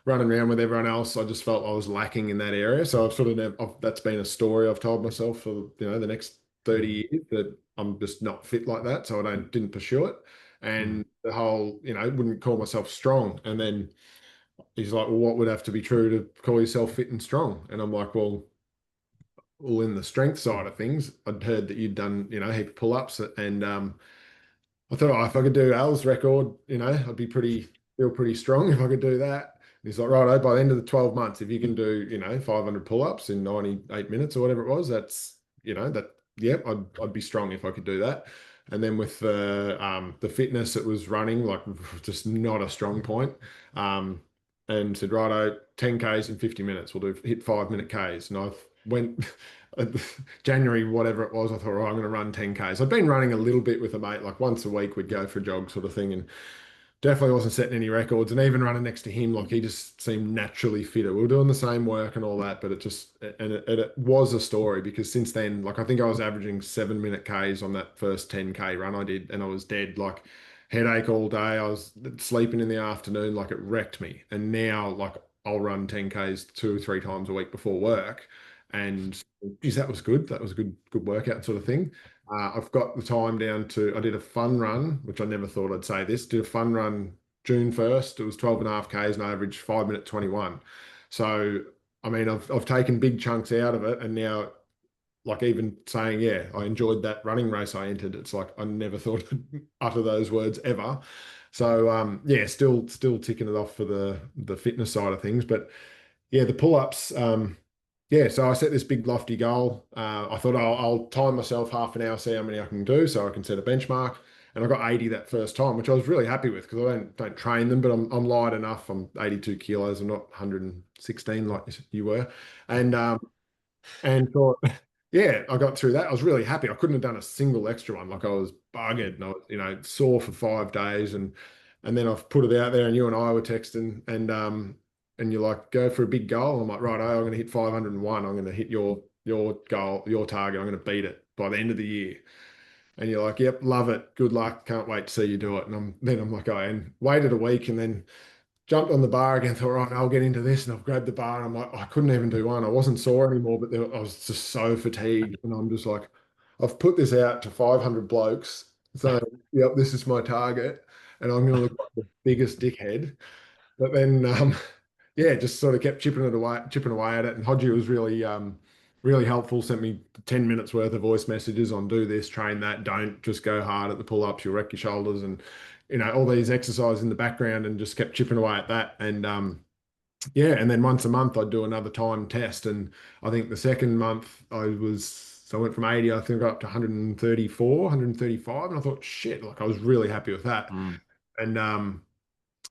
running around with everyone else, I just felt I was lacking in that area. So I've sort of that's been a story I've told myself for the next 30 years that I'm just not fit like that, so I didn't pursue it. Mm. And the whole, wouldn't call myself strong. And then he's like, well, what would have to be true to call yourself fit and strong? And I'm like, well, in the strength side of things, I'd heard that you'd done, a heap of pull-ups, and I thought, oh, if I could do Al's record, I'd feel pretty strong if I could do that. And he's like, righto, by the end of the 12 months, if you can do, 500 pull-ups in 98 minutes or whatever it was, that's, yep, I'd be strong if I could do that. And then with the fitness, it was running, like just not a strong point. Um, and said, righto, 10 Ks in 50 minutes. We'll hit 5-minute Ks. And I went January, whatever it was, I thought, oh, I'm going to run 10 Ks. I'd been running a little bit with a mate, like once a week, we'd go for a jog sort of thing. And definitely wasn't setting any records. And even running next to him, like he just seemed naturally fitter. We were doing the same work and all that, but it was a story because since then, like I think I was averaging 7-minute Ks on that first 10K run I did, and I was dead, like headache all day. I was sleeping in the afternoon, like it wrecked me. And now, like I'll run 10Ks 2 or 3 times a week before work. And geez, that was good. That was a good workout sort of thing. I've got the time down to, I did a fun run, which I never thought I'd say this, did a fun run June 1st. It was 12.5 Ks and I averaged 5-minute 21. So, I mean, I've taken big chunks out of it. And now, like even saying, yeah, I enjoyed that running race I entered. It's like, I never thought I'd utter those words ever. So, yeah, still ticking it off for the fitness side of things. But yeah, the pull-ups, yeah, so I set this big lofty goal. I thought I'll time myself half an hour, see how many I can do, so I can set a benchmark. And I got 80 that first time, which I was really happy with because I don't train them, but I'm light enough. I'm 82 kilos. I'm not 116 like you were, and thought, yeah, I got through that. I was really happy. I couldn't have done a single extra one. Like I was buggered and I was, sore for 5 days, and then I've put it out there, and you and I were texting, and you're like, go for a big goal. I'm like, right, I'm going to hit 501. I'm going to hit your goal, your target. I'm going to beat it by the end of the year. And you're like, yep, love it. Good luck. Can't wait to see you do it. And I'm like, oh, and waited a week and then jumped on the bar again. Thought, right, I'll get into this. And I've grabbed the bar and I'm like, I couldn't even do one. I wasn't sore anymore, but I was just so fatigued. And I'm just like, I've put this out to 500 blokes. So, yep, this is my target. And I'm going to look like the biggest dickhead. But then, yeah, just sort of kept chipping away at it. And Hodgie was really helpful. Sent me 10 minutes worth of voice messages on do this, train that, don't just go hard at the pull-ups, you'll wreck your shoulders, and all these exercises in the background, and just kept chipping away at that. And yeah, and then once a month I'd do another time test. And I think the second month so I went from 80, I think, up to 134, 135, and I thought, shit, like I was really happy with that. Mm. And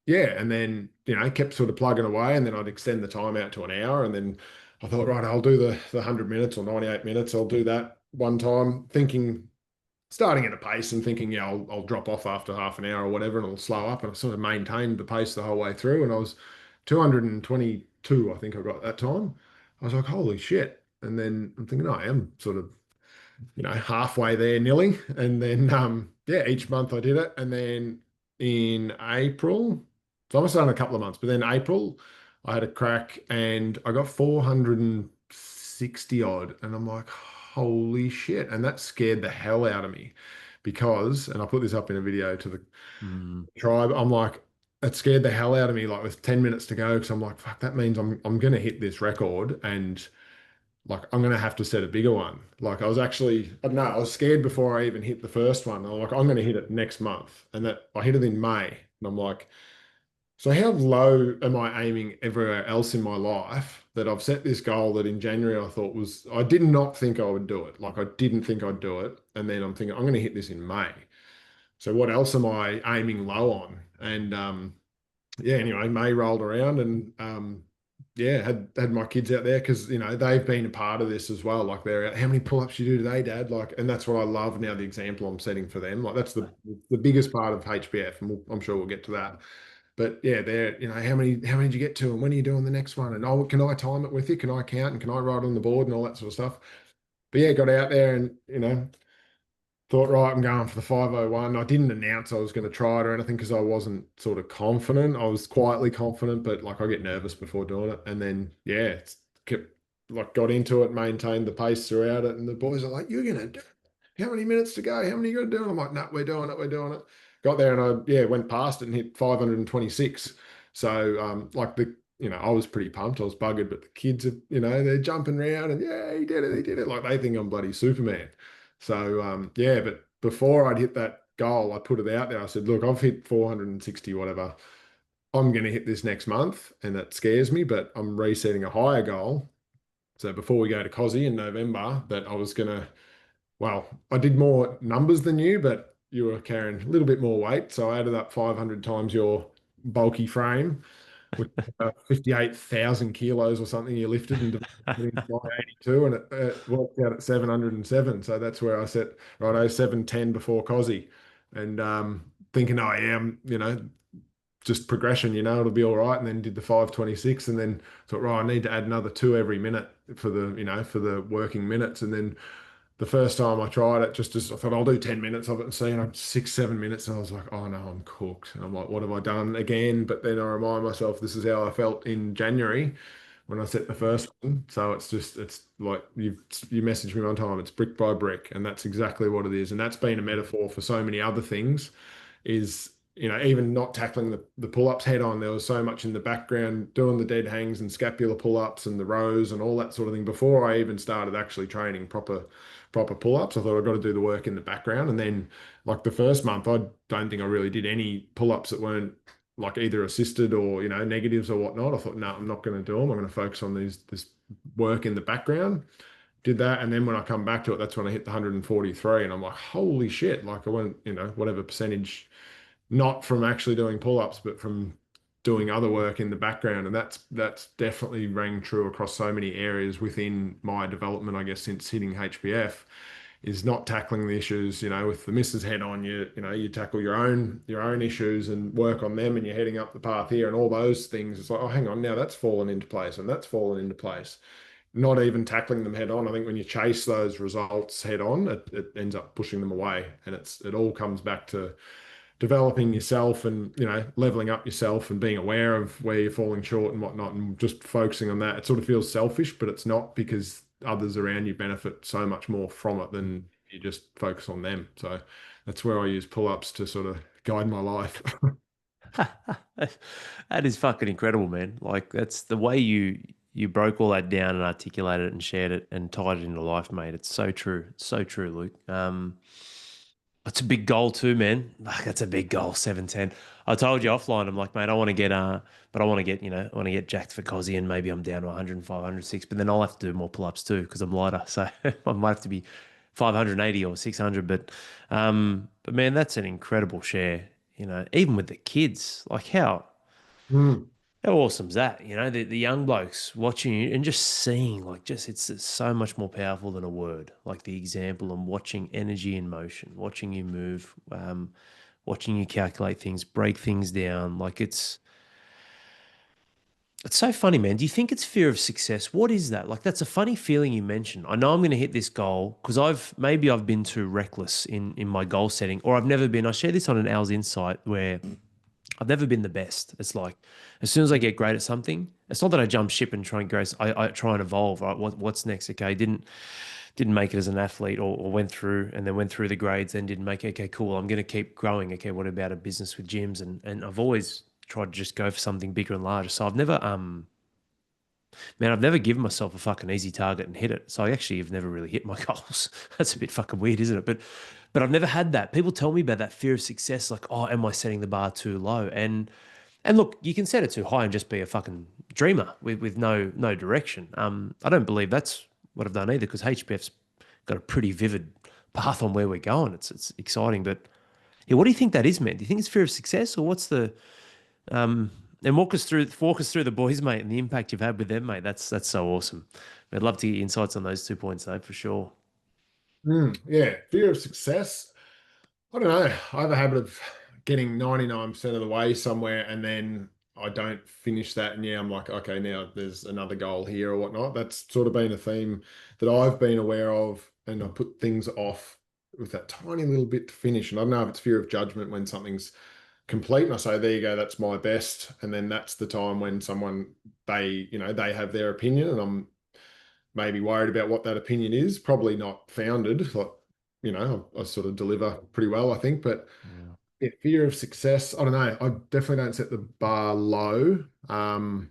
yeah, and then kept sort of plugging away, and then I'd extend the time out to an hour, and then I thought, right, I'll do the 100 minutes or 98 minutes. I'll do that one time, starting at a pace and thinking, yeah, I'll drop off after half an hour or whatever, and it'll slow up. And I sort of maintained the pace the whole way through, and I was 222, I think I got that time. I was like, holy shit! And then I'm thinking, oh, I am sort of halfway there nearly. And then, yeah, each month I did it. And then in April, so I must have done a couple of months, but then April, I had a crack and I got 460 odd. And I'm like, holy shit. And that scared the hell out of me because, and I put this up in a video to the Mm. tribe, I'm like, it scared the hell out of me, like with 10 minutes to go, because I'm like, fuck, that means I'm going to hit this record. And like I'm gonna have to set a bigger one. Like I was actually, I don't know, I was scared before I even hit the first one. I'm like, I'm gonna hit it next month, and that I hit it in May, and I'm like, so how low am I aiming everywhere else in my life that I've set this goal that in January I did not think I would do it. Like I didn't think I'd do it, and then I'm thinking I'm gonna hit this in May. So what else am I aiming low on? And yeah, anyway, May rolled around and yeah, had my kids out there because they've been a part of this as well. Like they're out, how many pull-ups you do today, Dad? Like, and that's what I love now, the example I'm setting for them. Like that's the biggest part of HBF, and I'm sure we'll get to that. But yeah, they're, how many did you get to, and when are you doing the next one? And oh, can I time it with you? Can I count and can I write on the board and all that sort of stuff? But yeah, got out there and thought, right, I'm going for the 501. I didn't announce I was going to try it or anything because I wasn't sort of confident. I was quietly confident, but like I get nervous before doing it. And then, yeah, kept got into it, maintained the pace throughout it. And the boys are like, you're going to do it. how many minutes to go? How many you got to do? And I'm like, no, we're doing it. We're doing it. Got there and I, yeah, went past it and hit 526. So, like I was pretty pumped. I was buggered, but the kids are, they're jumping around and yeah, he did it. He did it. Like they think I'm bloody Superman. So, yeah, but before I'd hit that goal, I put it out there. I said, look, I've hit 460, whatever. I'm going to hit this next month. And that scares me, but I'm resetting a higher goal. So before we go to Cozzy in November, that I was going to, well, I did more numbers than you, but you were carrying a little bit more weight. So I added up 500 times your bulky frame, with 58,000 kilos or something you lifted and divided it into 982, and it worked out at 707. So that's where I said, right, 710 before Cozzy. And thinking, oh, yeah, just progression, it'll be all right. And then did the 526 and then thought, right, I need to add another two every minute for the working minutes. And then the first time I tried it, just as I thought I'll do 10 minutes of it and see, and I'm 6, 7 minutes, and I was like, oh no, I'm cooked. And I'm like, what have I done again? But then I remind myself this is how I felt in January when I set the first one. So it's like you messaged me one time, it's brick by brick, and that's exactly what it is. And that's been a metaphor for so many other things, is even not tackling the pull-ups head on, there was so much in the background doing the dead hangs and scapular pull-ups and the rows and all that sort of thing before I even started actually training proper pull-ups. I thought I've got to do the work in the background. And then like the first month, I don't think I really did any pull-ups that weren't like either assisted or, negatives or whatnot. I thought, no, I'm not going to do them. I'm going to focus on this work in the background. Did that. And then when I come back to it, that's when I hit the 143 and I'm like, holy shit. Like I went, whatever percentage, not from actually doing pull-ups, but from doing other work in the background. And that's definitely rang true across so many areas within my development, I guess, since hitting HBF, is not tackling the issues, with the missus head on, you tackle your own issues and work on them, and you're heading up the path here and all those things. It's like, oh, hang on, now that's fallen into place and that's fallen into place. Not even tackling them head on. I think when you chase those results head on, it ends up pushing them away. And it all comes back to developing yourself and leveling up yourself and being aware of where you're falling short and whatnot, and just focusing on that. It sort of feels selfish, but it's not, because others around you benefit so much more from it than you just focus on them. So that's where I use pull-ups to sort of guide my life. That is fucking incredible, man. Like that's the way you broke all that down and articulated it and shared it and tied it into life, mate. It's so true. It's so true, Luke. It's a big goal too, man. Like, that's a big goal, 710. I told you offline, I'm like, mate, I want to get but I want to get, I want to get jacked for Cozzy, and maybe I'm down to 105, 106, but then I'll have to do more pull-ups too because I'm lighter. So I might have to be 580 or 600. But man, that's an incredible share. Even with the kids, like Mm. how awesome's that? The young blokes watching you and just seeing, like, it's so much more powerful than a word. Like the example and watching energy in motion, watching you move, watching you calculate things, break things down. Like it's so funny, man. Do you think it's fear of success? What is that? Like that's a funny feeling you mentioned. I know I'm going to hit this goal because I've been too reckless in my goal setting, or I've never been. I share this on an Hour's Insight where I've never been the best. It's like as soon as I get great at something, it's not that I jump ship and try and grow. I try and evolve. Right, what's next? Okay, didn't make it as an athlete, or went through the grades, then didn't make it. Okay, cool. I'm going to keep growing. Okay, what about a business with gyms? And I've always tried to just go for something bigger and larger. So I've never given myself a fucking easy target and hit it. So I actually have never really hit my goals. That's a bit fucking weird, isn't it? But I've never had that. People tell me about that fear of success, like, oh, am I setting the bar too low? And look, you can set it too high and just be a fucking dreamer with no direction. I don't believe that's what I've done either, because HPF's got a pretty vivid path on where we're going. It's exciting, but yeah, what do you think that is, man? Do you think it's fear of success, or what's the and walk us through the boys, mate, and the impact you've had with them, mate. That's so awesome. I'd love to get your insights on those 2 points, though, for sure. Yeah, fear of success. I don't know. I have a habit of getting 99% of the way somewhere and then I don't finish that. And yeah, I'm like, okay, now there's another goal here or whatnot. That's sort of been a theme that I've been aware of. And I put things off with that tiny little bit to finish. And I don't know if it's fear of judgment when something's complete. And I say, there you go, that's my best. And then that's the time when they have their opinion and I'm maybe worried about what that opinion is, probably not founded. Like I sort of deliver pretty well, I think. But Yeah. yeah, fear of success, I don't know. I definitely don't set the bar low. I'm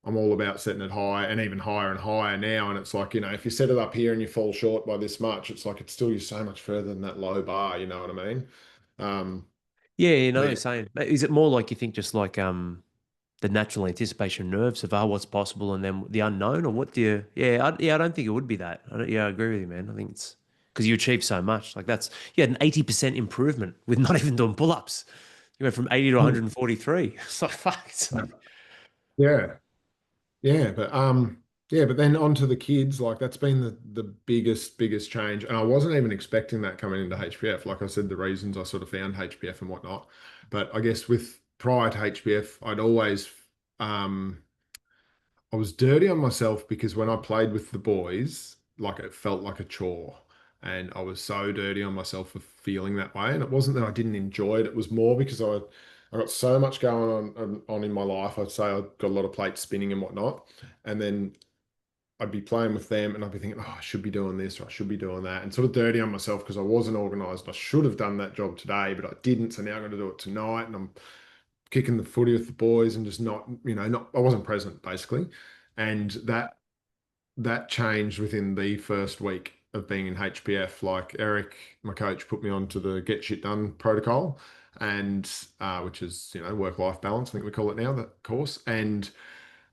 all about setting it high and even higher and higher now. And it's like, if you set it up here and you fall short by this much, it's like it's still you're so much further than that low bar, you know what I mean? Um, Yeah, you but know, same. Is it more like you think just like the natural anticipation nerves of what's possible and then the unknown, or what do you? I don't think it would be that. I agree with you, man. I think it's because you achieved so much. Like you had an 80% improvement with not even doing pull-ups. You went from 80 to yeah, 143. It's like fuck. It's like, yeah, yeah. But then on to the kids, like that's been the biggest change. And I wasn't even expecting that coming into HPF. Like I said, the reasons I sort of found HPF and whatnot. But I guess with prior to HPF, I'd always I was dirty on myself because when I played with the boys, like it felt like a chore. And I was so dirty on myself for feeling that way. And it wasn't that I didn't enjoy it. It was more because I got so much going on in my life. I'd say I got a lot of plates spinning and whatnot. And then I'd be playing with them and I'd be thinking, oh, I should be doing this or I should be doing that. And sort of dirty on myself because I wasn't organized. I should have done that job today, but I didn't. So now I'm going to do it tonight. And I'm kicking the footy with the boys and just not, I wasn't present basically. And that changed within the first week of being in HPF. Like Eric, my coach, put me onto the Get Shit Done protocol, and which is work-life balance, I think we call it now, that course. And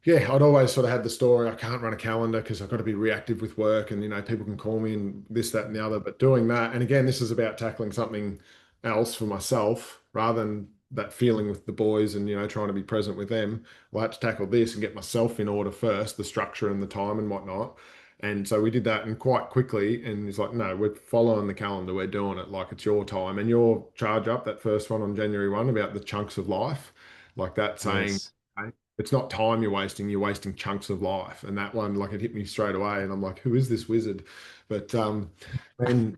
yeah, I'd always sort of had the story. I can't run a calendar because I've got to be reactive with work, and people can call me and this, that, and the other. But doing that, and again, this is about tackling something else for myself rather than that feeling with the boys and trying to be present with them. Well, I had to tackle this and get myself in order first, the structure and the time and whatnot. And so we did that and quite quickly. And he's like, no, we're following the calendar. We're doing it like it's your time. And your charge up, that first one on January 1 about the chunks of life, like that saying, yes. "Hey, it's not time you're wasting chunks of life." And that one, like it hit me straight away. And I'm like, who is this wizard? But and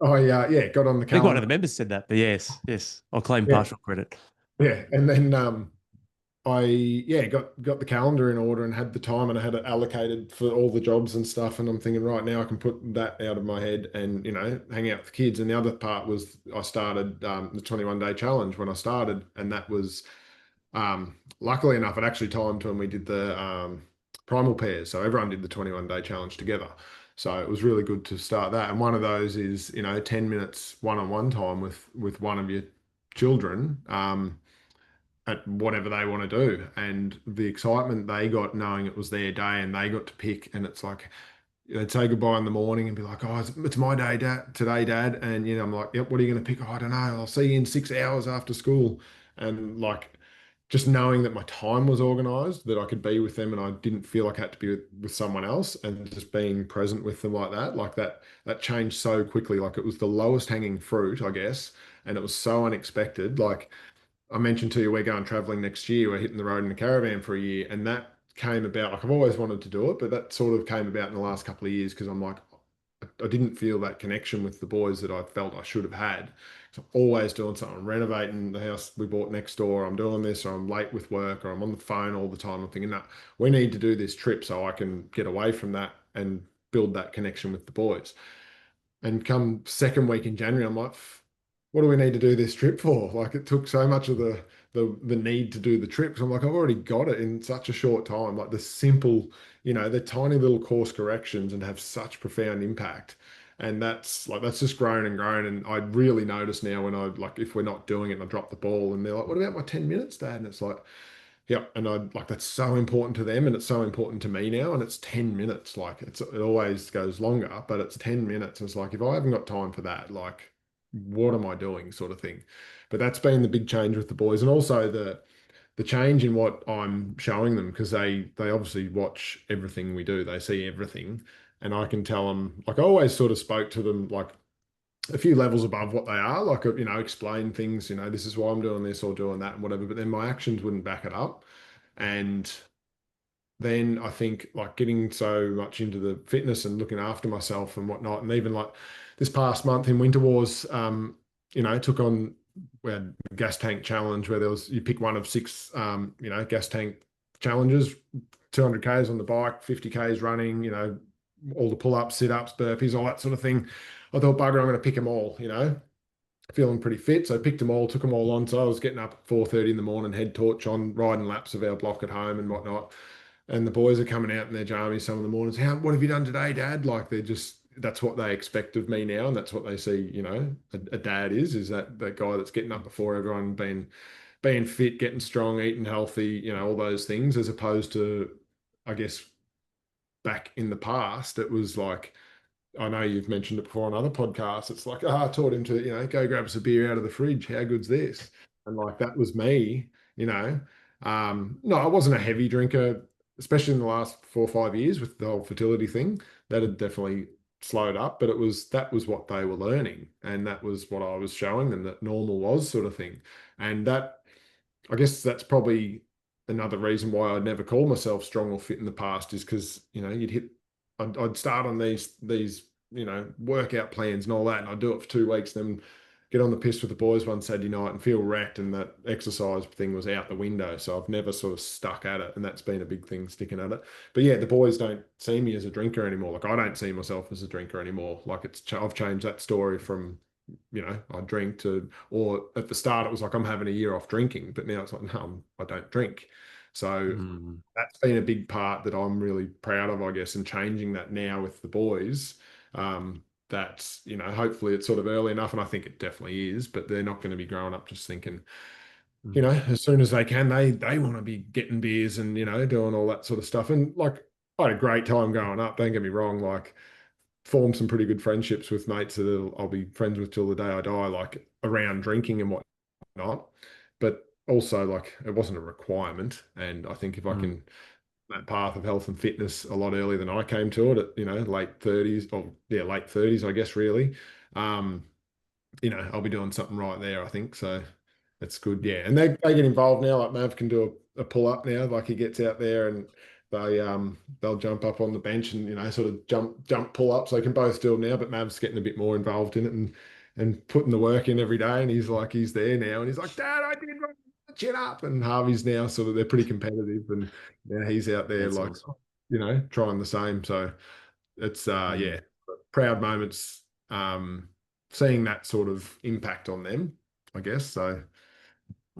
yeah, got on the I think one of calendar. the members said that, but yes, I'll claim Yeah, partial credit. yeah. And then I got the calendar in order and had the time and I had it allocated for all the jobs and stuff. And I'm thinking right now I can put that out of my head and hang out with the kids. And the other part was I started the 21-day challenge when I started, and that was luckily enough it actually timed when we did the primal pairs. So everyone did the 21-day challenge together. So it was really good to start that. And one of those is 10 minutes one-on-one time with one of your children. At whatever they want to do, and the excitement they got knowing it was their day and they got to pick. And it's like they'd say goodbye in the morning and be like, oh, it's my day, Dad, today, Dad. And I'm like, yep, what are you going to pick? Oh, I don't know, I'll see you in 6 hours after school. And like just knowing that my time was organized, that I could be with them and I didn't feel like I had to be with someone else, and just being present with them like that changed so quickly. Like it was the lowest hanging fruit, I guess, and it was so unexpected. Like I mentioned to you, we're going traveling next year. We're hitting the road in a caravan for a year. And that came about, like I've always wanted to do it, but that sort of came about in the last couple of years because I'm like, I didn't feel that connection with the boys that I felt I should have had. So I'm always doing something. I'm renovating the house we bought next door. I'm doing this, or I'm late with work, or I'm on the phone all the time. I'm thinking, no, we need to do this trip so I can get away from that and build that connection with the boys. And come second week in January, I'm like, what do we need to do this trip for? Like it took so much of the need to do the trip. So I'm like, I've already got it in such a short time. Like the simple, the tiny little course corrections and have such profound impact. And that's just grown and grown. And I really notice now when I like if we're not doing it and I drop the ball and they're like, what about my 10 minutes, Dad? And it's like, yep. And I like that's so important to them and it's so important to me now. And it's 10 minutes. Like it always goes longer, but it's 10 minutes. And it's like if I haven't got time for that, like what am I doing, sort of thing. But that's been the big change with the boys. And also the change in what I'm showing them, because they obviously watch everything we do. They see everything. And I can tell them, like I always sort of spoke to them like a few levels above what they are, like explain things, this is why I'm doing this or doing that and whatever, but then my actions wouldn't back it up. And then I think like getting so much into the fitness and looking after myself and whatnot, and even like this past month in Winter Wars, took on we had a gas tank challenge where there was you pick one of six, gas tank challenges, 200 k's on the bike, 50 k's running, all the pull-ups, sit-ups, burpees, all that sort of thing. I thought, bugger, I'm going to pick them all, feeling pretty fit. So I picked them all, took them all on. So I was getting up at 4:30 in the morning, head torch on, riding laps of our block at home and whatnot. And the boys are coming out in their jammies some of the mornings. What have you done today, Dad? Like they're just, that's what they expect of me now. And that's what they see, a dad is that guy that's getting up before everyone, being fit, getting strong, eating healthy, all those things, as opposed to, I guess, back in the past, it was like, I know you've mentioned it before on other podcasts. It's like, I taught him to, go grab us a beer out of the fridge. How good's this? And like that was me, you know. No, I wasn't a heavy drinker, especially in the last 4 or 5 years with the whole fertility thing. That had definitely slowed up, but that was what they were learning, and that was what I was showing them that normal was, sort of thing. And that, I guess that's probably another reason why I'd never called myself strong or fit in the past, is because, I'd start on these, workout plans and all that, and I'd do it for 2 weeks, then get on the piss with the boys one Saturday night and feel wrecked, and that exercise thing was out the window. So I've never sort of stuck at it, and that's been a big thing, sticking at it. But yeah, the boys don't see me as a drinker anymore. Like I don't see myself as a drinker anymore. Like I've changed that story from, I drink to, or at the start it was like I'm having a year off drinking, but now it's like, no, I don't drink. So Mm. that's been a big part that I'm really proud of, I guess, and changing that now with the boys. That's, hopefully it's sort of early enough, and I think it definitely is, but they're not going to be growing up just thinking, Mm. as soon as they can, they want to be getting beers and, doing all that sort of stuff. And like, I had a great time growing up, don't get me wrong, like formed some pretty good friendships with mates that I'll be friends with till the day I die, like around drinking and whatnot. But also, like, it wasn't a requirement. And I think if I Mm. can, that path of health and fitness a lot earlier than I came to it at, late 30s, or yeah, late 30s, I guess, really. Um, I'll be doing something right there, I think. So that's good. Yeah. And they get involved now. Like Mav can do a pull up now. Like he gets out there and they'll jump up on the bench and, sort of jump pull ups. They can both do them now, but Mav's getting a bit more involved in it and putting the work in every day. And he's there now, and he's like, Dad, I did run the chin up. And Harvey's now sort of, they're pretty competitive, and now he's out there That's like, awesome. trying the same. So it's Mm. yeah, proud moments, seeing that sort of impact on them, I guess. So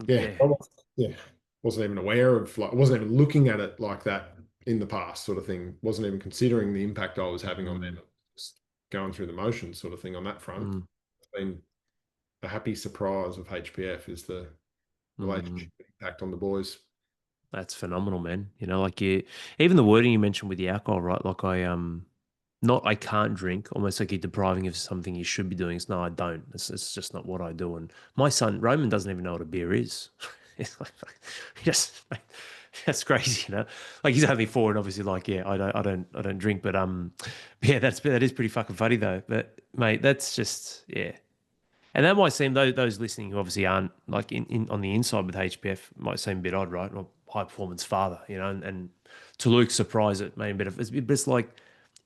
yeah, Yeah. yeah, wasn't even aware of, like, wasn't even looking at it like that in the past, sort of thing. Wasn't even considering the impact I was having on them. Mm. Just going through the motions, sort of thing, on that front. Mm. It's been a happy surprise of HPF, is the Mm. relationship impact on the boys. That's phenomenal, man. Like even the wording you mentioned with the alcohol, right? Like not I can't drink, almost like you're depriving of something you should be doing. It's no, I don't. It's just not what I do. And my son Roman doesn't even know what a beer is. It's like, he just that's crazy, Like he's only 4, and obviously, like, yeah, I don't drink, but yeah, that is pretty fucking funny though. But mate, that's just, yeah. And that might seem, those listening who obviously aren't like on the inside with HPF, might seem a bit odd, right? Or high performance father, and to Luke's surprise, it may be a bit of, but it's like,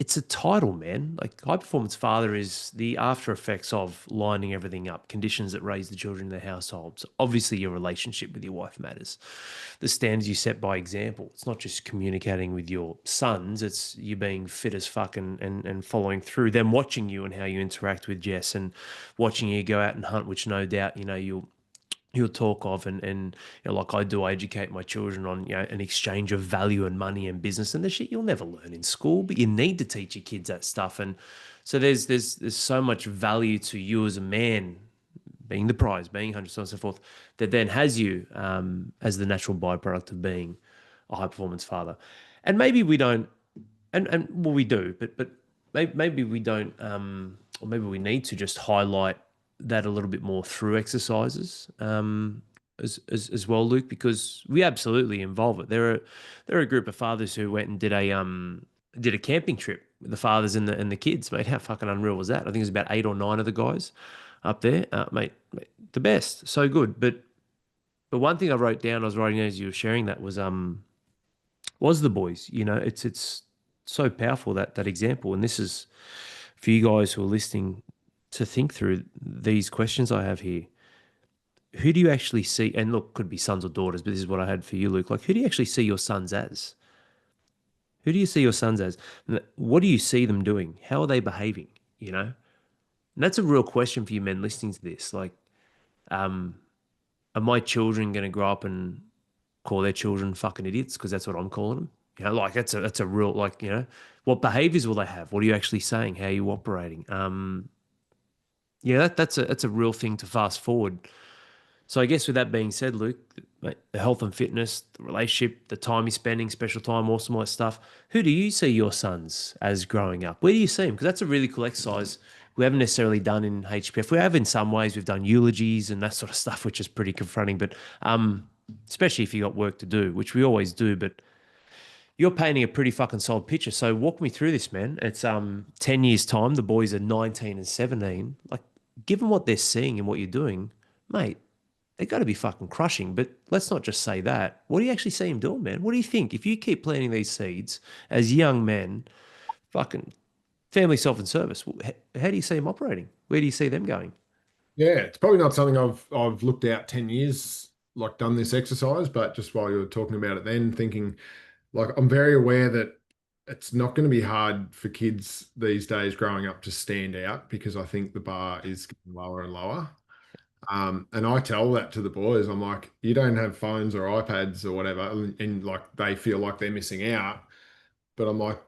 it's a title, man. Like high performance father is the after effects of lining everything up, conditions that raise the children in the households. Obviously, your relationship with your wife matters. The standards you set by example. It's not just communicating with your sons, it's you being fit as fuck, and following through, them watching you and how you interact with Jess, and watching you go out and hunt, which no doubt, you'll talk of, and like I do, I educate my children on, an exchange of value and money and business and the shit you'll never learn in school, but you need to teach your kids that stuff. And so there's so much value to you as a man, being the prize, being 100, so on and so forth, that then has you, as the natural byproduct of being a high performance father. And maybe we don't, and well, we do, but maybe we don't, or maybe we need to just highlight that a little bit more through exercises, as well, Luke, because we absolutely involve it. There are a group of fathers who went and did a camping trip with the fathers and the kids, mate. How fucking unreal was that? I think it was about 8 or 9 of the guys up there, mate, the best, so good. But one thing I wrote down, I was writing as you were sharing that, was the boys. It's so powerful, that example. And this is for you guys who are listening to think through these questions I have here. Who do you actually see? And look, could be sons or daughters, but this is what I had for you, Luke. Like, who do you actually see your sons as? Who do you see your sons as? What do you see them doing? How are they behaving? You know, and that's a real question for you men listening to this. Like, um, are my children going to grow up and call their children fucking idiots? Because that's what I'm calling them. You know, like that's a real like what behaviors will they have? What are you actually saying? How are you operating? Yeah, that's a real thing to fast forward. So I guess with that being said, Luke, mate, the health and fitness, the relationship, the time you're spending, special time, awesome, all that stuff. Who do you see your sons as growing up? Where do you see them? Because that's a really cool exercise we haven't necessarily done in HPF. We have in some ways. We've done eulogies and that sort of stuff, which is pretty confronting. But especially if you got work to do, which we always do. But you're painting a pretty fucking solid picture. So walk me through this, man. It's 10 years time. The boys are 19 and 17. Like, given what they're seeing and what you're doing, mate, they got to be fucking crushing. But let's not just say that. What do you actually see him doing, man? What do you think? If you keep planting these seeds as young men, fucking family, self, and service, how do you see them operating? Where do you see them going? Yeah, it's probably not something I've looked out 10 years, like done this exercise, but just while you were talking about it then, thinking like I'm very aware that it's not going to be hard for kids these days growing up to stand out because I think the bar is getting lower and lower. And I tell that to the boys. I'm like, you don't have phones or iPads or whatever, and like they feel like they're missing out. But I'm like,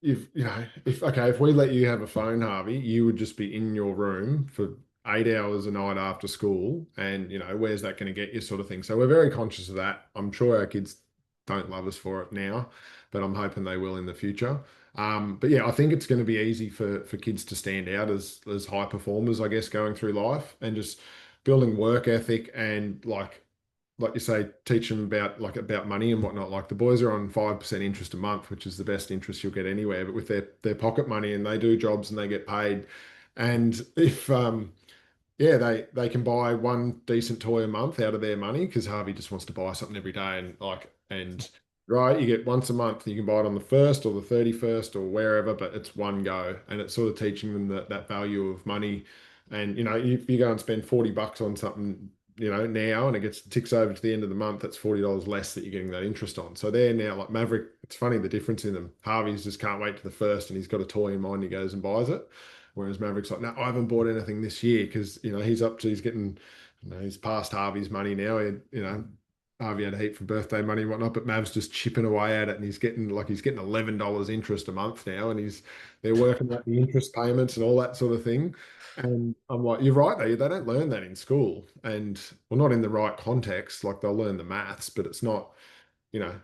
if you know, if we let you have a phone, Harvey, you would just be in your room for 8 hours a night after school, and where's that going to get you, sort of thing. So we're very conscious of that. I'm sure our kids don't love us for it now, but I'm hoping they will in the future. But yeah, I think it's going to be easy for kids to stand out as high performers, I guess, going through life and just building work ethic and like you say, teach them about money and whatnot. Like the boys are on 5% interest a month, which is the best interest you'll get anywhere. But with their pocket money and they do jobs and they get paid, and if yeah, they can buy one decent toy a month out of their money because Harvey just wants to buy something every day and right, you get once a month. You can buy it on the 1st or the 31st or wherever, but it's one go, and it's sort of teaching them that value of money. And if you go and spend $40 on something, now, and it gets ticks over to the end of the month, that's $40 less that you're getting that interest on. So they're now like Maverick. It's funny the difference in them. Harvey's just can't wait to the first, and he's got a toy in mind. He goes and buys it. Whereas Maverick's like, no, I haven't bought anything this year because he's getting, he's past Harvey's money now. Harvey had a heap for birthday money and whatnot, but Mav's just chipping away at it, and he's getting $11 interest a month now, and they're working out the interest payments and all that sort of thing. And I'm like, you're right, they don't learn that in school, and well, not in the right context. Like they'll learn the maths, but it's not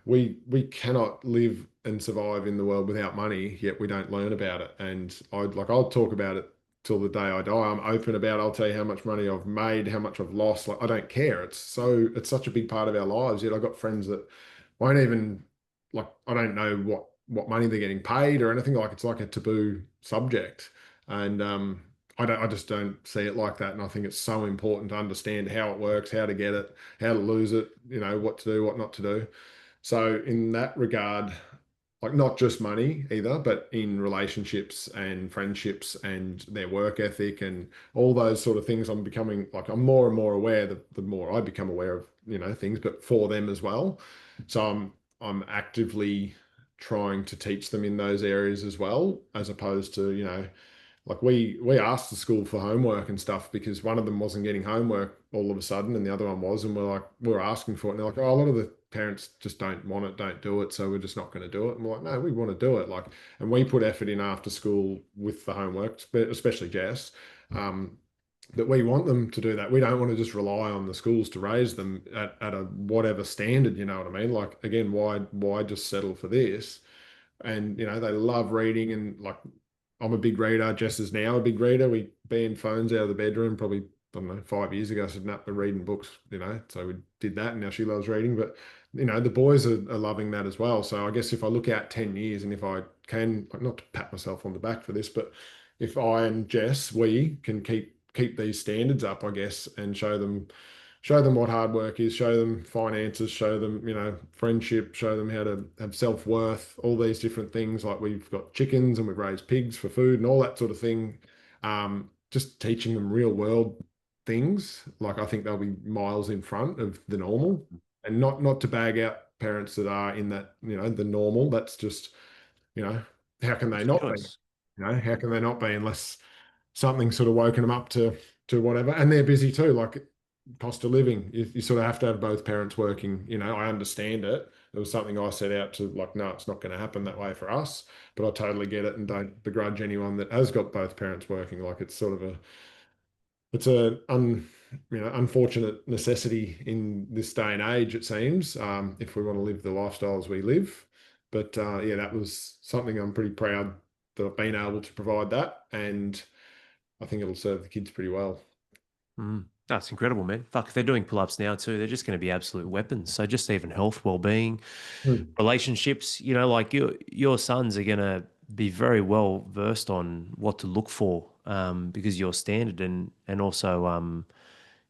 we cannot live and survive in the world without money, yet we don't learn about it. And I'll talk about it till the day I die. I'm open about it. I'll tell you how much money I've made, how much I've lost. Like I don't care. It's such a big part of our lives. Yet I've got friends that won't even like I don't know what money they're getting paid or anything. Like it's like a taboo subject. And I just don't see it like that. And I think it's so important to understand how it works, how to get it, how to lose it, what to do, what not to do. So in that regard, like not just money either, but in relationships and friendships and their work ethic and all those sort of things, I'm more and more aware the more I become aware of, things, but for them as well. So I'm actively trying to teach them in those areas as well, as opposed to, like we asked the school for homework and stuff because one of them wasn't getting homework all of a sudden and the other one was, and we're asking for it, and they're like, oh, a lot of the parents just don't want it, don't do it, so we're just not going to do it. And we're like, no, we want to do it. Like, and we put effort in after school with the homework, especially Jess. That we want them to do that. We don't want to just rely on the schools to raise them at a whatever standard, you know what I mean? Like again, why just settle for this? And they love reading, and like I'm a big reader. Jess is now a big reader. We banned phones out of the bedroom probably, I don't know, 5 years ago. I said, no, we're reading books, so we did that, and now she loves reading. But the boys are loving that as well. So I guess if I look out 10 years, and if I can, like, not to pat myself on the back for this, but if I and Jess, we can keep these standards up, I guess, and show them what hard work is, show them finances, show them, friendship, show them how to have self-worth, all these different things. Like we've got chickens and we've raised pigs for food and all that sort of thing. Just teaching them real world things. Like I think they'll be miles in front of the normal, and not to bag out parents that are in that, the normal. That's just you know, how can they It's not be? choice. How can they not be unless something sort of woken them up to whatever? And they're busy too, like cost of living. You sort of have to have both parents working. I understand it. It was something I set out to like, no, it's not going to happen that way for us. But I totally get it and don't begrudge anyone that has got both parents working. Like it's sort of it's a unfortunate necessity in this day and age, it seems, if we want to live the lifestyles we live. But yeah, that was something I'm pretty proud that I've been able to provide that, and I think it'll serve the kids pretty well. Mm. That's incredible, man. Fuck, if they're doing pull-ups now too, they're just going to be absolute weapons. So just even health, well-being, Hmm. relationships, like your sons are going to be very well versed on what to look for, because you're standard, and also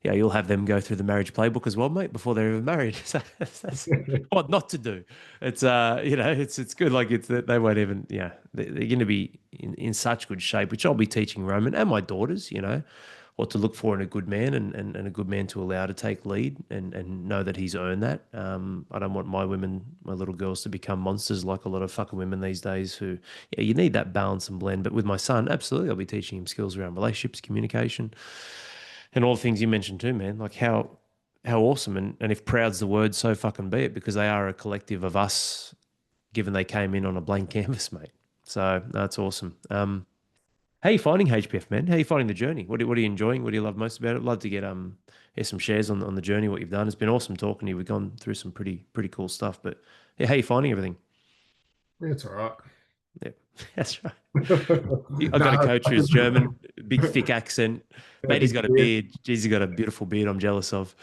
yeah, you'll have them go through the marriage playbook as well, mate, before they're even married. So that's what not to do. It's it's good. Like they won't even, yeah, they're going to be in such good shape, which I'll be teaching Roman and my daughters, what to look for in a good man, and a good man to allow to take lead, and know that he's earned that. I don't want my women, my little girls, to become monsters like a lot of fucking women these days who, yeah, you need that balance and blend. But with my son, absolutely, I'll be teaching him skills around relationships, communication, and all the things you mentioned too, man. Like how awesome, and if proud's the word, so fucking be it, because they are a collective of us, given they came in on a blank canvas, mate. So that's awesome. How are you finding HPF, man? How are you finding the journey? What are you enjoying? What do you love most about it? I'd love to get hear some shares on the journey, what you've done. It's been awesome talking to you. We've gone through some pretty cool stuff. But yeah, how are you finding everything? Yeah, it's all right. Yeah, that's right. I got a No, coach I who's think- German, big thick accent. yeah, Mate, he's big got a beard. beard. Jeez, he's got a beautiful beard. I'm jealous of.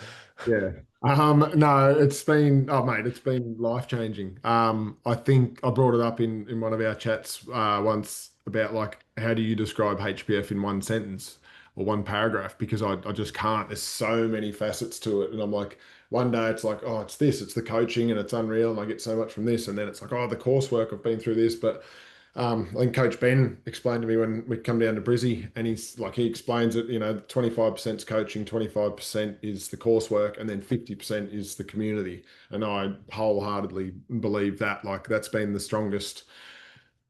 Yeah. No, it's been, oh mate, it's been life changing. I think I brought it up in one of our chats once about like how do you describe HPF in one sentence or one paragraph? Because I just can't. There's so many facets to it. And I'm like, one day it's like, oh, it's this, it's the coaching and it's unreal and I get so much from this. And then it's like, oh, the coursework, I've been through this, but I think Coach Ben explained to me when we come down to Brizzy, and he's like, he explains it, 25% is coaching, 25% is the coursework, and then 50% is the community. And I wholeheartedly believe that, like, that's been the strongest,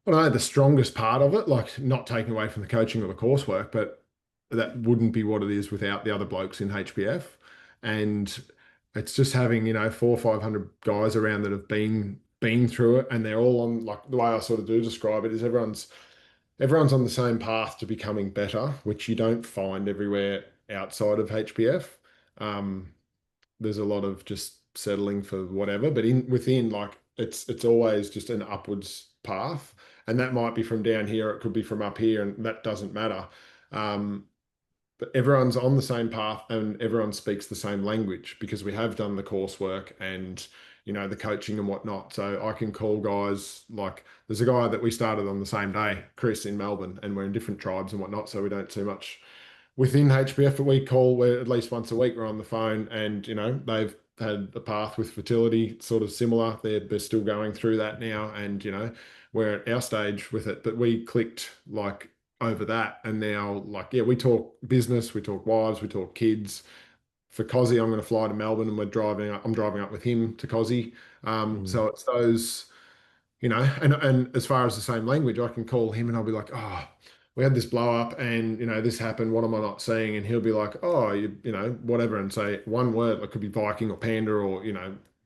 I don't know, the strongest part of it, like, not taking away from the coaching or the coursework, but that wouldn't be what it is without the other blokes in HPF. And it's just having, 400 or 500 guys around that have been through it, and they're all on, like, the way I sort of do describe it is everyone's on the same path to becoming better, which you don't find everywhere outside of HPF. Um, there's a lot of just settling for whatever, but in within, like, it's always just an upwards path, and that might be from down here, it could be from up here, and that doesn't matter. Um, but everyone's on the same path and everyone speaks the same language because we have done the coursework and the coaching and whatnot. So I can call guys, like there's a guy that we started on the same day, Chris in Melbourne, and we're in different tribes and whatnot, so we don't too much within HBF. But we call, we're at least once a week we're on the phone, and they've had a path with fertility sort of similar. They're still going through that now, and we're at our stage with it, but we clicked like over that. And now, like, yeah, we talk business, we talk wives, we talk kids. For Cozzy, I'm going to fly to Melbourne and I'm driving up with him to Cozzy. Mm. So it's those, and as far as the same language, I can call him and I'll be like, oh, we had this blow up and, this happened. What am I not seeing? And he'll be like, oh, whatever. And say one word, it could be Viking or Panda or,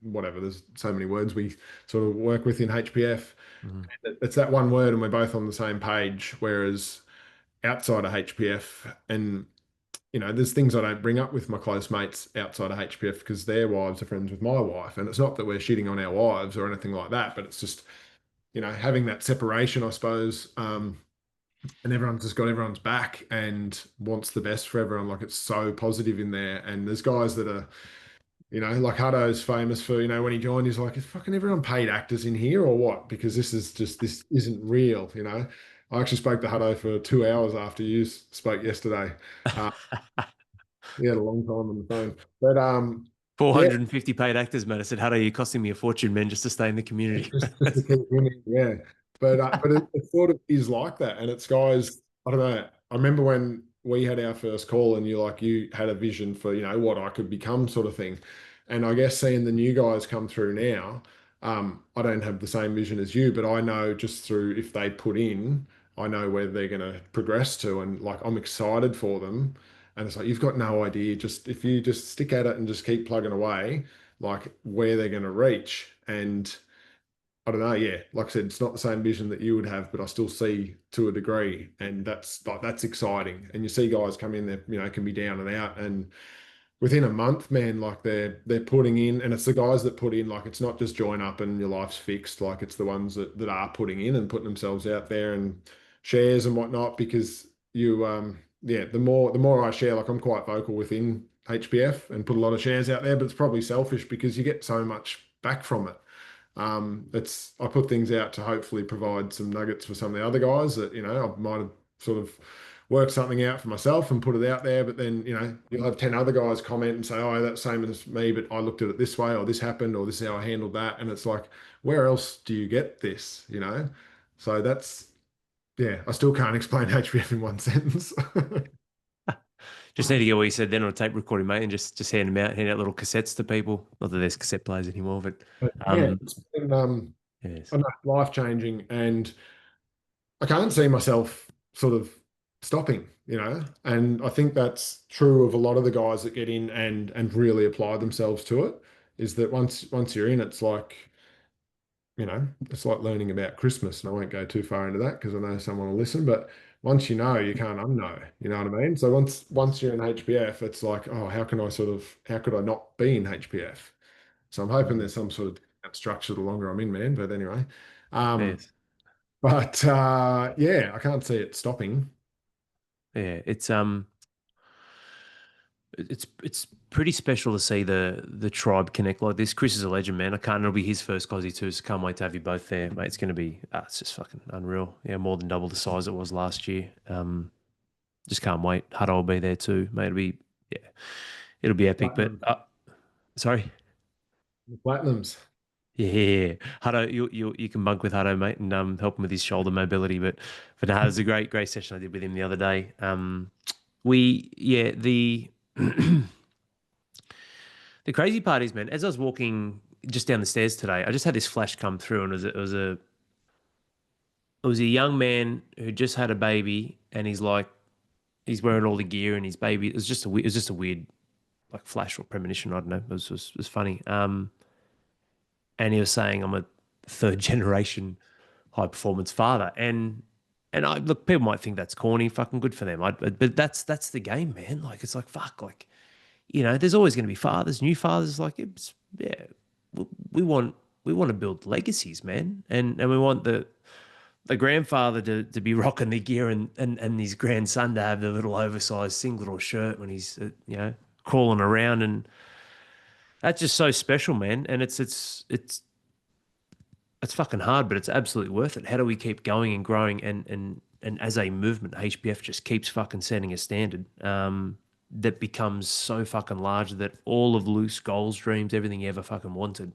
whatever. There's so many words we sort of work with in HPF. Mm. It's that one word and we're both on the same page. Whereas outside of HPF, and there's things I don't bring up with my close mates outside of HPF because their wives are friends with my wife, and it's not that we're shitting on our wives or anything like that, but it's just having that separation, I suppose. And everyone's just got everyone's back and wants the best for everyone. Like it's so positive in there, and there's guys that are like Hutto's famous for, when he joined, he's like, is fucking everyone paid actors in here or what? Because this isn't real. I actually spoke to Hutto for 2 hours after you spoke yesterday. Uh, he had a long time on the phone. But yeah, 450 paid actors, man. I said, how are you costing me a fortune, man, just to stay in the community? just to keep winning, yeah. But it sort of is like that. And it's guys, I don't know. I remember when we had our first call and you had a vision for, what I could become sort of thing. And I guess seeing the new guys come through now, I don't have the same vision as you, but I know just through if they put in, I know where they're going to progress to, and like I'm excited for them. And it's like you've got no idea. Just if you just stick at it and just keep plugging away, like where they're going to reach. And I don't know. Yeah, like I said, it's not the same vision that you would have, but I still see to a degree, and that's exciting. And you see guys come in there, can be down and out, and within a month, man, like they're putting in, and it's the guys that put in, like it's not just join up and your life's fixed, like it's the ones that are putting in and putting themselves out there and shares and whatnot, because yeah, the more I share, like I'm quite vocal within HPF and put a lot of shares out there, but it's probably selfish because you get so much back from it. It's I put things out to hopefully provide some nuggets for some of the other guys that I might have sort of worked something out for myself and put it out there, but then you'll have 10 other guys comment and say, oh, that's same as me, but I looked at it this way, or this happened, or this is how I handled that, and it's like, where else do you get this? So that's yeah, I still can't explain HBF in one sentence. Just need to get what you said then on a tape recording, mate, and just hand them out, hand out little cassettes to people. Not that there's cassette players anymore, but But yeah, um, it's been yes, I don't know, life changing, and I can't see myself sort of stopping. And I think that's true of a lot of the guys that get in and really apply themselves to it, is that once you're in, it's like learning about Christmas. And I won't go too far into that because I know someone will listen, but once you know, you can't unknow. You know what I mean? So once you're in HPF, it's like, oh, how could I not be in HPF? So I'm hoping there's some sort of structure the longer I'm in, man. But anyway. Um, yes, but yeah, I can't see it stopping. yeah. It's pretty special to see the tribe connect like this. Chris is a legend, man. I can't. It'll be his first Aussie too, so can't wait to have you both there, mate. It's going to be it's just fucking unreal. Yeah, more than double the size it was last year. Just can't wait. Hutto will be there too, mate. Yeah, it'll be epic. But Platinum, sorry. the Platinums. Yeah, Hutto, you can bunk with Hutto, mate, and help him with his shoulder mobility. But no, it was a great session I did with him the other day. We yeah the crazy part is, man, as I was walking just down the stairs today, I just had this flash come through, and it was a young man who just had a baby, and he's wearing all the gear, and his baby. It was just a weird like flash or premonition. I don't know. It was funny. And he was saying I'm a third generation high performance father, and I look, people might think that's corny, fucking good for them. But that's the game, man. Like it's like fuck, like there's always going to be fathers, new fathers. Like it's yeah, we, we want we want to build legacies, man, and we want the grandfather to be rocking the gear and his grandson to have the little oversized singlet or shirt when he's crawling around, and that's just so special, man. And it's fucking hard, but it's absolutely worth it. How do we keep going and growing and as a movement, HBF just keeps fucking setting a standard that becomes so fucking large that all of Luke's goals, dreams, everything he ever fucking wanted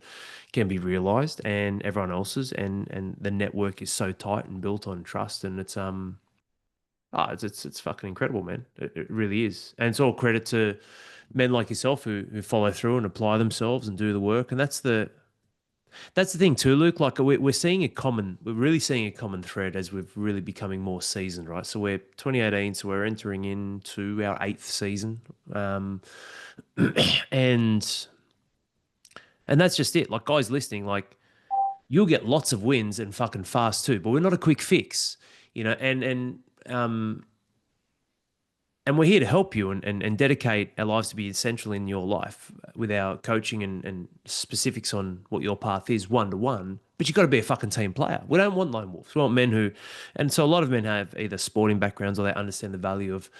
can be realized, and everyone else's, and the network is so tight and built on trust, and it's fucking incredible, man. It really is, and it's all credit to men like yourself who follow through and apply themselves and do the work, and that's the thing too, Luke. Like we're really seeing a common thread as we've really becoming more seasoned, right? So we're 2018, so we're entering into our eighth season, and that's just it. Like guys listening, like you'll get lots of wins and fucking fast too, but we're not a quick fix, um, and we're here to help you and dedicate our lives to be essential in your life with our coaching and specifics on what your path is one to one. But you've got to be a fucking team player. We don't want lone wolves. We want men who, and so a lot of men have either sporting backgrounds or they understand the value of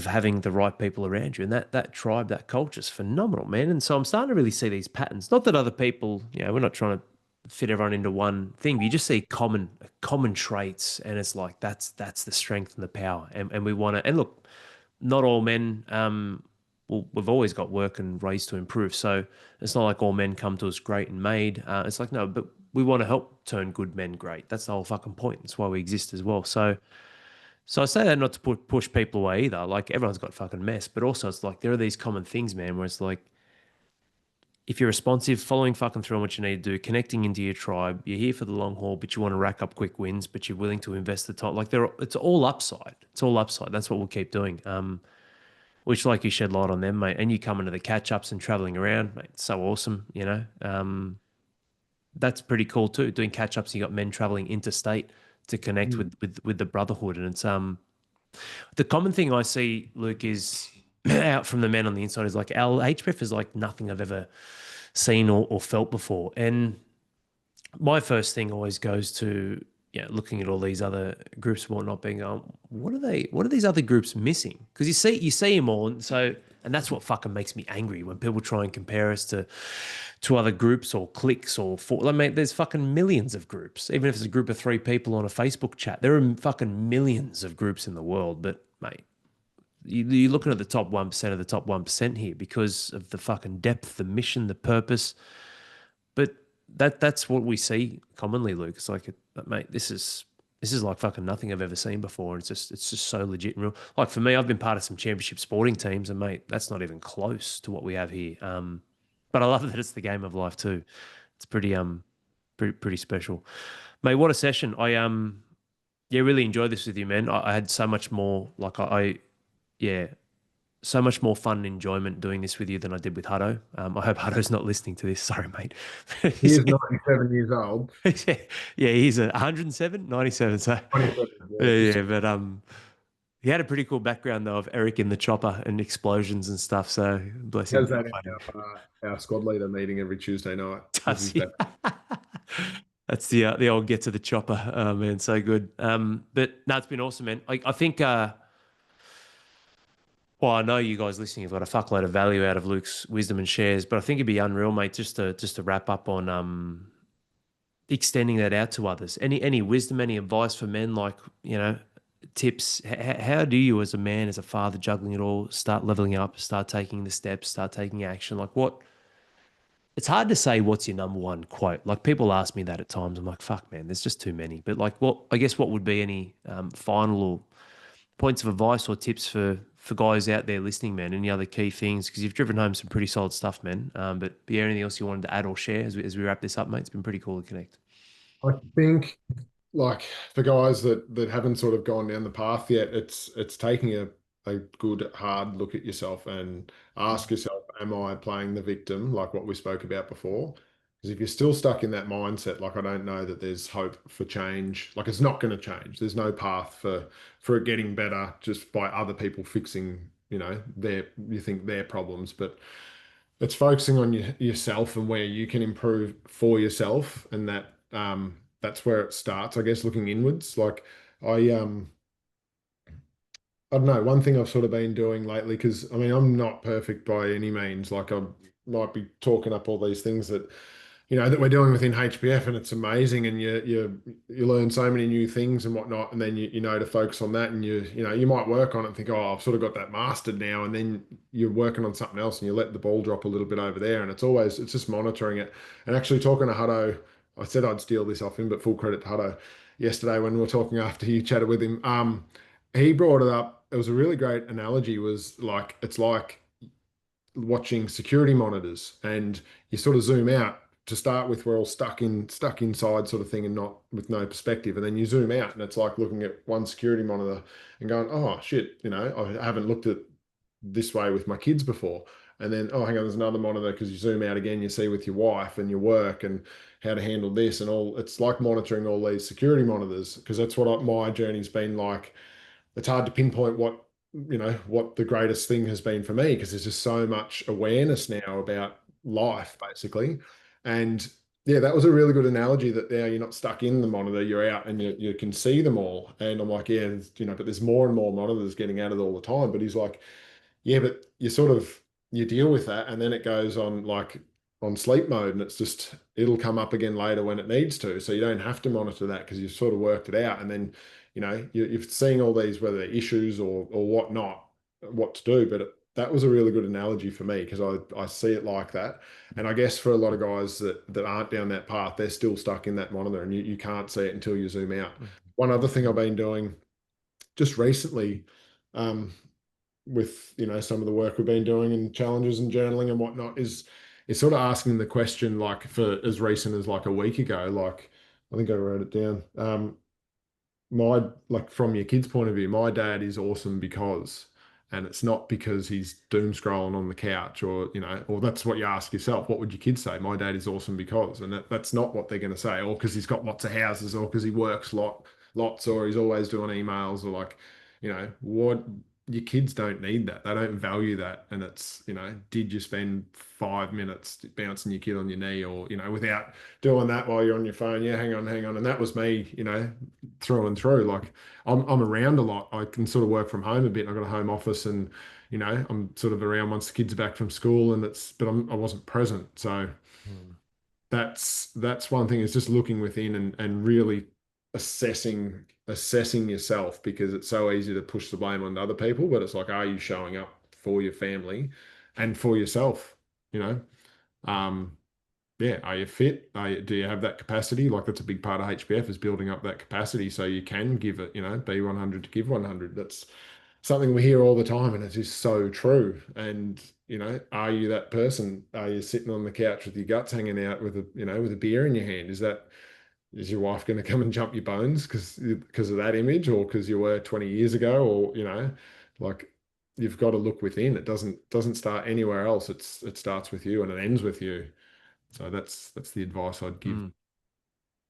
having the right people around you. And that tribe, that culture is phenomenal, man. And so I'm starting to really see these patterns. Not that other people, we're not trying to fit everyone into one thing, but you just see common traits, and it's like that's the strength and the power. And we want to. And look, not all men. Well, we've always got work and ways to improve. So it's not like all men come to us great and made. It's like no, but we want to help turn good men great. That's the whole fucking point. That's why we exist as well. So I say that not to push people away either. Like everyone's got fucking mess, but also it's like there are these common things, man, where it's like if you're responsive, following fucking through on what you need to do, connecting into your tribe, you're here for the long haul, but you want to rack up quick wins, but you're willing to invest the time. Like it's all upside. It's all upside. That's what we'll keep doing. Which like you shed light on them, mate. And you come into the catch ups and traveling around, mate. It's so awesome, you know. That's pretty cool too. Doing catch ups, you got men traveling interstate to connect Mm. with the brotherhood, and it's the common thing I see, Luke, is out from the men on the inside is like our HPF is like nothing I've ever seen or felt before. And my first thing always goes to looking at all these other groups and whatnot, being what are these other groups missing? Because you see them all, and that's what fucking makes me angry when people try and compare us to other groups or cliques or I mean, there's fucking millions of groups. Even if it's a group of 3 people on a Facebook chat, there are fucking millions of groups in the world. But mate, you're looking at the top 1% of the top 1% here because of the fucking depth, the mission, the purpose. But that's what we see commonly, Luke. It's like, mate, this is like fucking nothing I've ever seen before. And it's just so legit and real. Like for me, I've been part of some championship sporting teams, and mate, that's not even close to what we have here. But I love that it's the game of life too. It's pretty special, mate. What a session! Yeah, really enjoyed this with you, man. I had so much more yeah, so much more fun and enjoyment doing this with you than I did with Hutto. I hope Hutto's not listening to this. Sorry, mate. He is 97 years old. Yeah, yeah, he's 107, 97. So 27, yeah, yeah, just yeah, but he had a pretty cool background though of Eric in the chopper and explosions and stuff. So bless him, has pretty that funny. at our squad leader meeting every Tuesday night. Was Does his he? best. That's the old get to the chopper, man. So good. But no, it's been awesome, man. I think well, I know you guys listening have got a fuckload of value out of Luke's wisdom and shares, but I think it'd be unreal, mate, just to wrap up on extending that out to others. Any wisdom, any advice for men, like tips. How do you, as a man, as a father, juggling it all, start leveling up, start taking the steps, start taking action? Like what? It's hard to say what's your number one quote. Like people ask me that at times. I'm like, fuck, man, there's just too many. But like, I guess what would be any final or points of advice or tips for guys out there listening, man? Any other key things? Because you've driven home some pretty solid stuff, man. But be there anything else you wanted to add or share as we wrap this up, mate? It's been pretty cool to connect. I think like for guys that haven't sort of gone down the path yet, it's taking a good hard look at yourself and ask yourself, am I playing the victim like what we spoke about before? Because if you're still stuck in that mindset, like I don't know that there's hope for change. Like it's not going to change. There's no path for it getting better just by other people fixing, you think their problems, but it's focusing on yourself and where you can improve for yourself, and that's where it starts, I guess, looking inwards. Like I don't know, one thing I've sort of been doing lately, because I mean I'm not perfect by any means. Like I might be talking up all these things that we're doing within HPF, and it's amazing, and you learn so many new things and whatnot, and then you know to focus on that, and you might work on it and think, oh, I've sort of got that mastered now, and then you're working on something else and you let the ball drop a little bit over there, and it's just monitoring it. And actually talking to Hutto, I said I'd steal this off him, but full credit to Hutto yesterday when we were talking after you chatted with him. He brought it up. It was a really great analogy. Was like it's like watching security monitors, and you sort of zoom out to start with. We're all stuck inside sort of thing, and not with no perspective, and then you zoom out and it's like looking at one security monitor and going, oh shit, I haven't looked at this way with my kids before. And then, oh, hang on, there's another monitor, because you zoom out again, you see with your wife and your work and how to handle this and all. It's like monitoring all these security monitors, because that's what my journey's been like. It's hard to pinpoint what the greatest thing has been for me, because there's just so much awareness now about life basically. And yeah, that was a really good analogy, that now you're not stuck in the monitor, you're out and you can see them all. And I'm like, yeah, but there's more and more monitors getting added all the time. But he's like, yeah, but you deal with that, and then it goes on like on sleep mode, and it'll come up again later when it needs to. So you don't have to monitor that, because you've sort of worked it out. And then, you're seeing all these, whether they're issues or whatnot, what to do. But that was a really good analogy for me, because I see it like that. And I guess for a lot of guys that aren't down that path, they're still stuck in that monitor, and you can't see it until you zoom out. One other thing I've been doing just recently, um, with some of the work we've been doing and challenges and journaling and whatnot, is it's sort of asking the question like for as recent as like a week ago, like I think I wrote it down. My like from your kid's point of view, my dad is awesome because, and it's not because he's doom scrolling on the couch or or that's what you ask yourself. What would your kids say? My dad is awesome because, and that's not what they're going to say, or because he's got lots of houses, or because he works lots, or he's always doing emails, or like, what your kids don't need that. They don't value that. And it's, did you spend 5 minutes bouncing your kid on your knee or, without doing that while you're on your phone? Yeah, hang on, hang on. And that was me, through and through. Like I'm around a lot. I can sort of work from home a bit. I've got a home office and, I'm sort of around once the kids are back from school and but I wasn't present. So Mm. that's one thing is just looking within and really assessing yourself because it's so easy to push the blame on other people, but it's like, are you showing up for your family and for yourself? You know, um, yeah, are you fit? Do you have that capacity? Like that's a big part of HPF is building up that capacity so you can give it, be 100 to give 100. That's something we hear all the time, and it's just so true. And are you that person? Are you sitting on the couch with your guts hanging out with with a beer in your hand? Is your wife going to come and jump your bones because of that image, or because you were 20 years ago, or like you've got to look within. It doesn't start anywhere else. It starts with you and it ends with you. So that's the advice I'd give. Mm.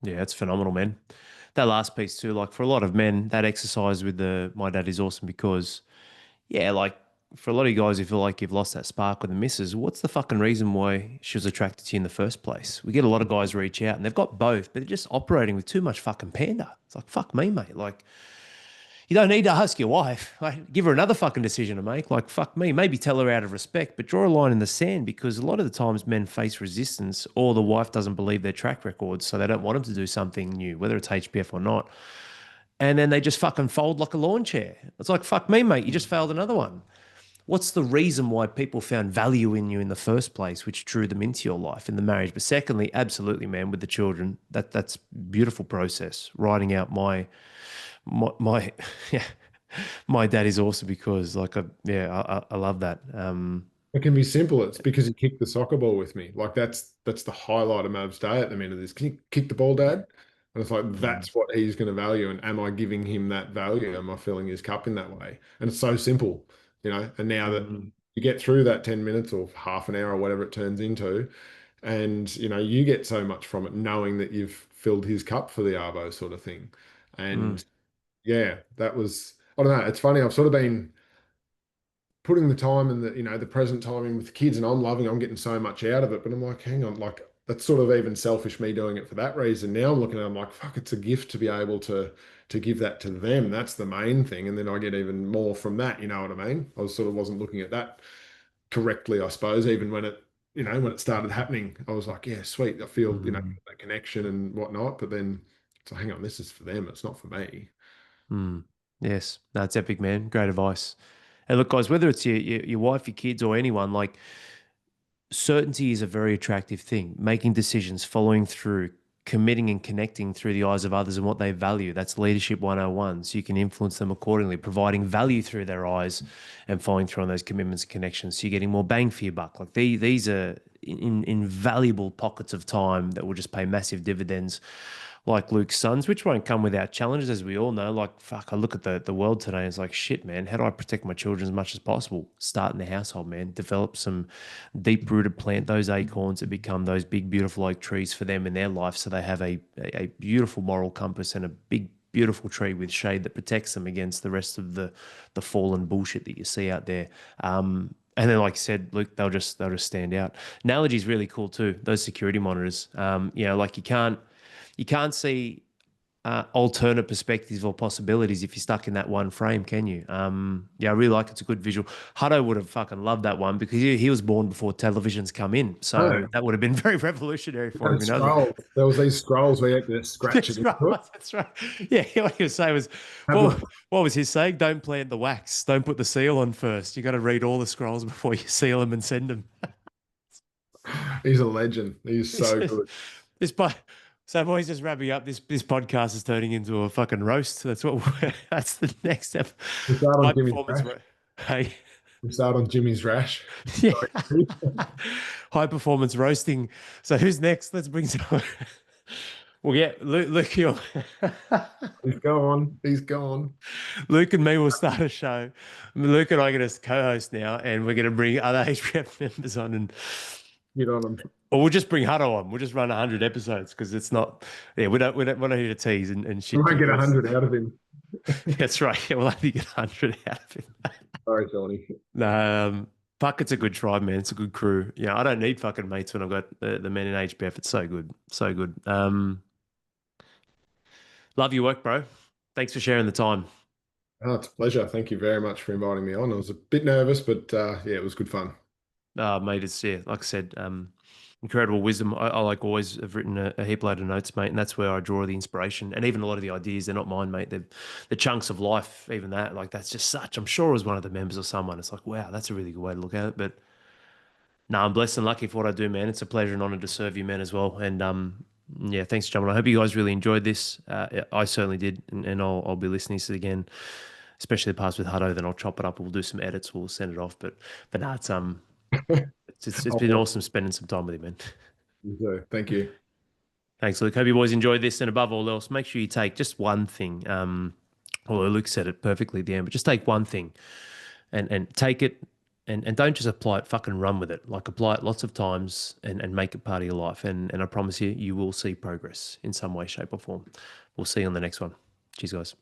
Yeah, it's phenomenal, man. That last piece too, like for a lot of men, that exercise with the my dad is awesome because, yeah, like for a lot of you guys who feel like you've lost that spark with the missus, what's the fucking reason why she was attracted to you in the first place? We get a lot of guys reach out and they've got both, but they're just operating with too much fucking pander. It's like, fuck me, mate. Like, you don't need to ask your wife. Like, give her another fucking decision to make. Like, fuck me. Maybe tell her out of respect, but draw a line in the sand because a lot of the times men face resistance or the wife doesn't believe their track records, so they don't want them to do something new, whether it's HPF or not. And then they just fucking fold like a lawn chair. It's like, fuck me, mate. You just failed another one. What's the reason why people found value in you in the first place, which drew them into your life in the marriage? But secondly, absolutely, man, with the children, that's beautiful process. Writing out my yeah, my dad is awesome because like I love that. It can be simple. It's because he kicked the soccer ball with me. Like that's the highlight of Mav's day at the minute is, can you kick the ball, Dad? And it's like Mm, that's what he's going to value. And am I giving him that value? Am I filling his cup in that way? And it's so simple, And now that mm, you get through that 10 minutes or half an hour or whatever it turns into, and you get so much from it, knowing that you've filled his cup for the Arvo sort of thing. mm, And yeah, that was, I don't know. It's funny. I've sort of been putting the time and the present time in with the kids, and I'm getting so much out of it, but I'm like, hang on, like that's sort of even selfish me doing it for that reason. Now I'm looking at it, I'm like, fuck, it's a gift to be able to give that to them. That's the main thing, and then I get even more from that. You know what I mean? I was sort of wasn't looking at that correctly, I suppose, even when it started happening. I was like, yeah, sweet, I feel mm, that connection and whatnot, but then so hang on, this is for them, it's not for me. mm. Yes, that's epic, man. Great advice. And look, guys, whether it's your wife, your kids, or anyone, like certainty is a very attractive thing. Making decisions, following through, committing and connecting through the eyes of others and what they value. That's leadership 101. So you can influence them accordingly, providing value through their eyes and following through on those commitments and connections. So you're getting more bang for your buck. Like these are invaluable pockets of time that will just pay massive dividends like Luke's sons, which won't come without challenges, as we all know. Like, fuck, I look at the world today and it's like, shit, man, how do I protect my children as much as possible? Start in the household, man. Develop some deep rooted, plant those acorns that become those big, beautiful oak trees for them in their life so they have a beautiful moral compass and a big, beautiful tree with shade that protects them against the rest of the fallen bullshit that you see out there. And then, like you said, Luke, they'll just stand out. Analogy is really cool too. Those security monitors. Like you can't see alternate perspectives or possibilities if you're stuck in that one frame, can you? Yeah, I really like it. It's a good visual. Hutto would have fucking loved that one because he was born before televisions come in, so Oh, that would have been very revolutionary for him. and scrolls. There was these scrolls where you had to scratch it That's right. into it. That's right. Yeah, what he was saying was, Have what was his saying? Don't plant the wax. Don't put the seal on first. You got to read all the scrolls before you seal them and send them. He's a legend. He's It's so just- good. This pod, so boys, just wrapping up. This podcast is turning into a fucking roast. That's what. That's the next step. We start on High Jimmy performance. Crash. Hey. We start on Jimmy's rash. Yeah. High performance roasting. So who's next? Let's bring some. We'll get Luke, He's gone. He's gone. Luke and me will start a show. Luke and I are going to co-host now, and we're going to bring other HPF members on, and Get on him. or we'll just bring Hutto on. We'll just run 100 episodes because it's not. Yeah, we don't need to tease and We shit might get people. 100 out of him. That's right. Yeah, we'll only get 100 out of him. Sorry, Johnny. No, fuck, it's a good tribe, man. It's a good crew. Yeah, I don't need fucking mates when I've got the men in HBF. It's so good. So good. Love your work, bro. Thanks for sharing the time. Oh, it's a pleasure. Thank you very much for inviting me on. I was a bit nervous, but yeah, it was good fun. Mate, it's yeah, like I said, incredible wisdom. I like always have written a heap load of notes, mate, and that's where I draw the inspiration. And even a lot of the ideas, they're not mine, mate. They're the chunks of life, even that. Like that's just such, I'm sure it was one of the members or someone. It's like, wow, that's a really good way to look at it. But no, I'm blessed and lucky for what I do, man. It's a pleasure and honor to serve you, man, as well. And yeah, thanks, gentlemen. I hope you guys really enjoyed this. Yeah, I certainly did, and I'll be listening to it again, especially the parts with Hutto. Then I'll chop it up. We'll do some edits. We'll send it off. But no, it's been Oh, awesome spending some time with you, man. so, thank you. Thanks, Luke. Hope you boys enjoyed this, and above all else, make sure you take just one thing. Well, Luke said it perfectly at the end, but just take one thing and take it and don't just apply it, fucking run with it. Like apply it lots of times and make it part of your life. And I promise you, you will see progress in some way, shape, or form. We'll see you on the next one. Cheers, guys.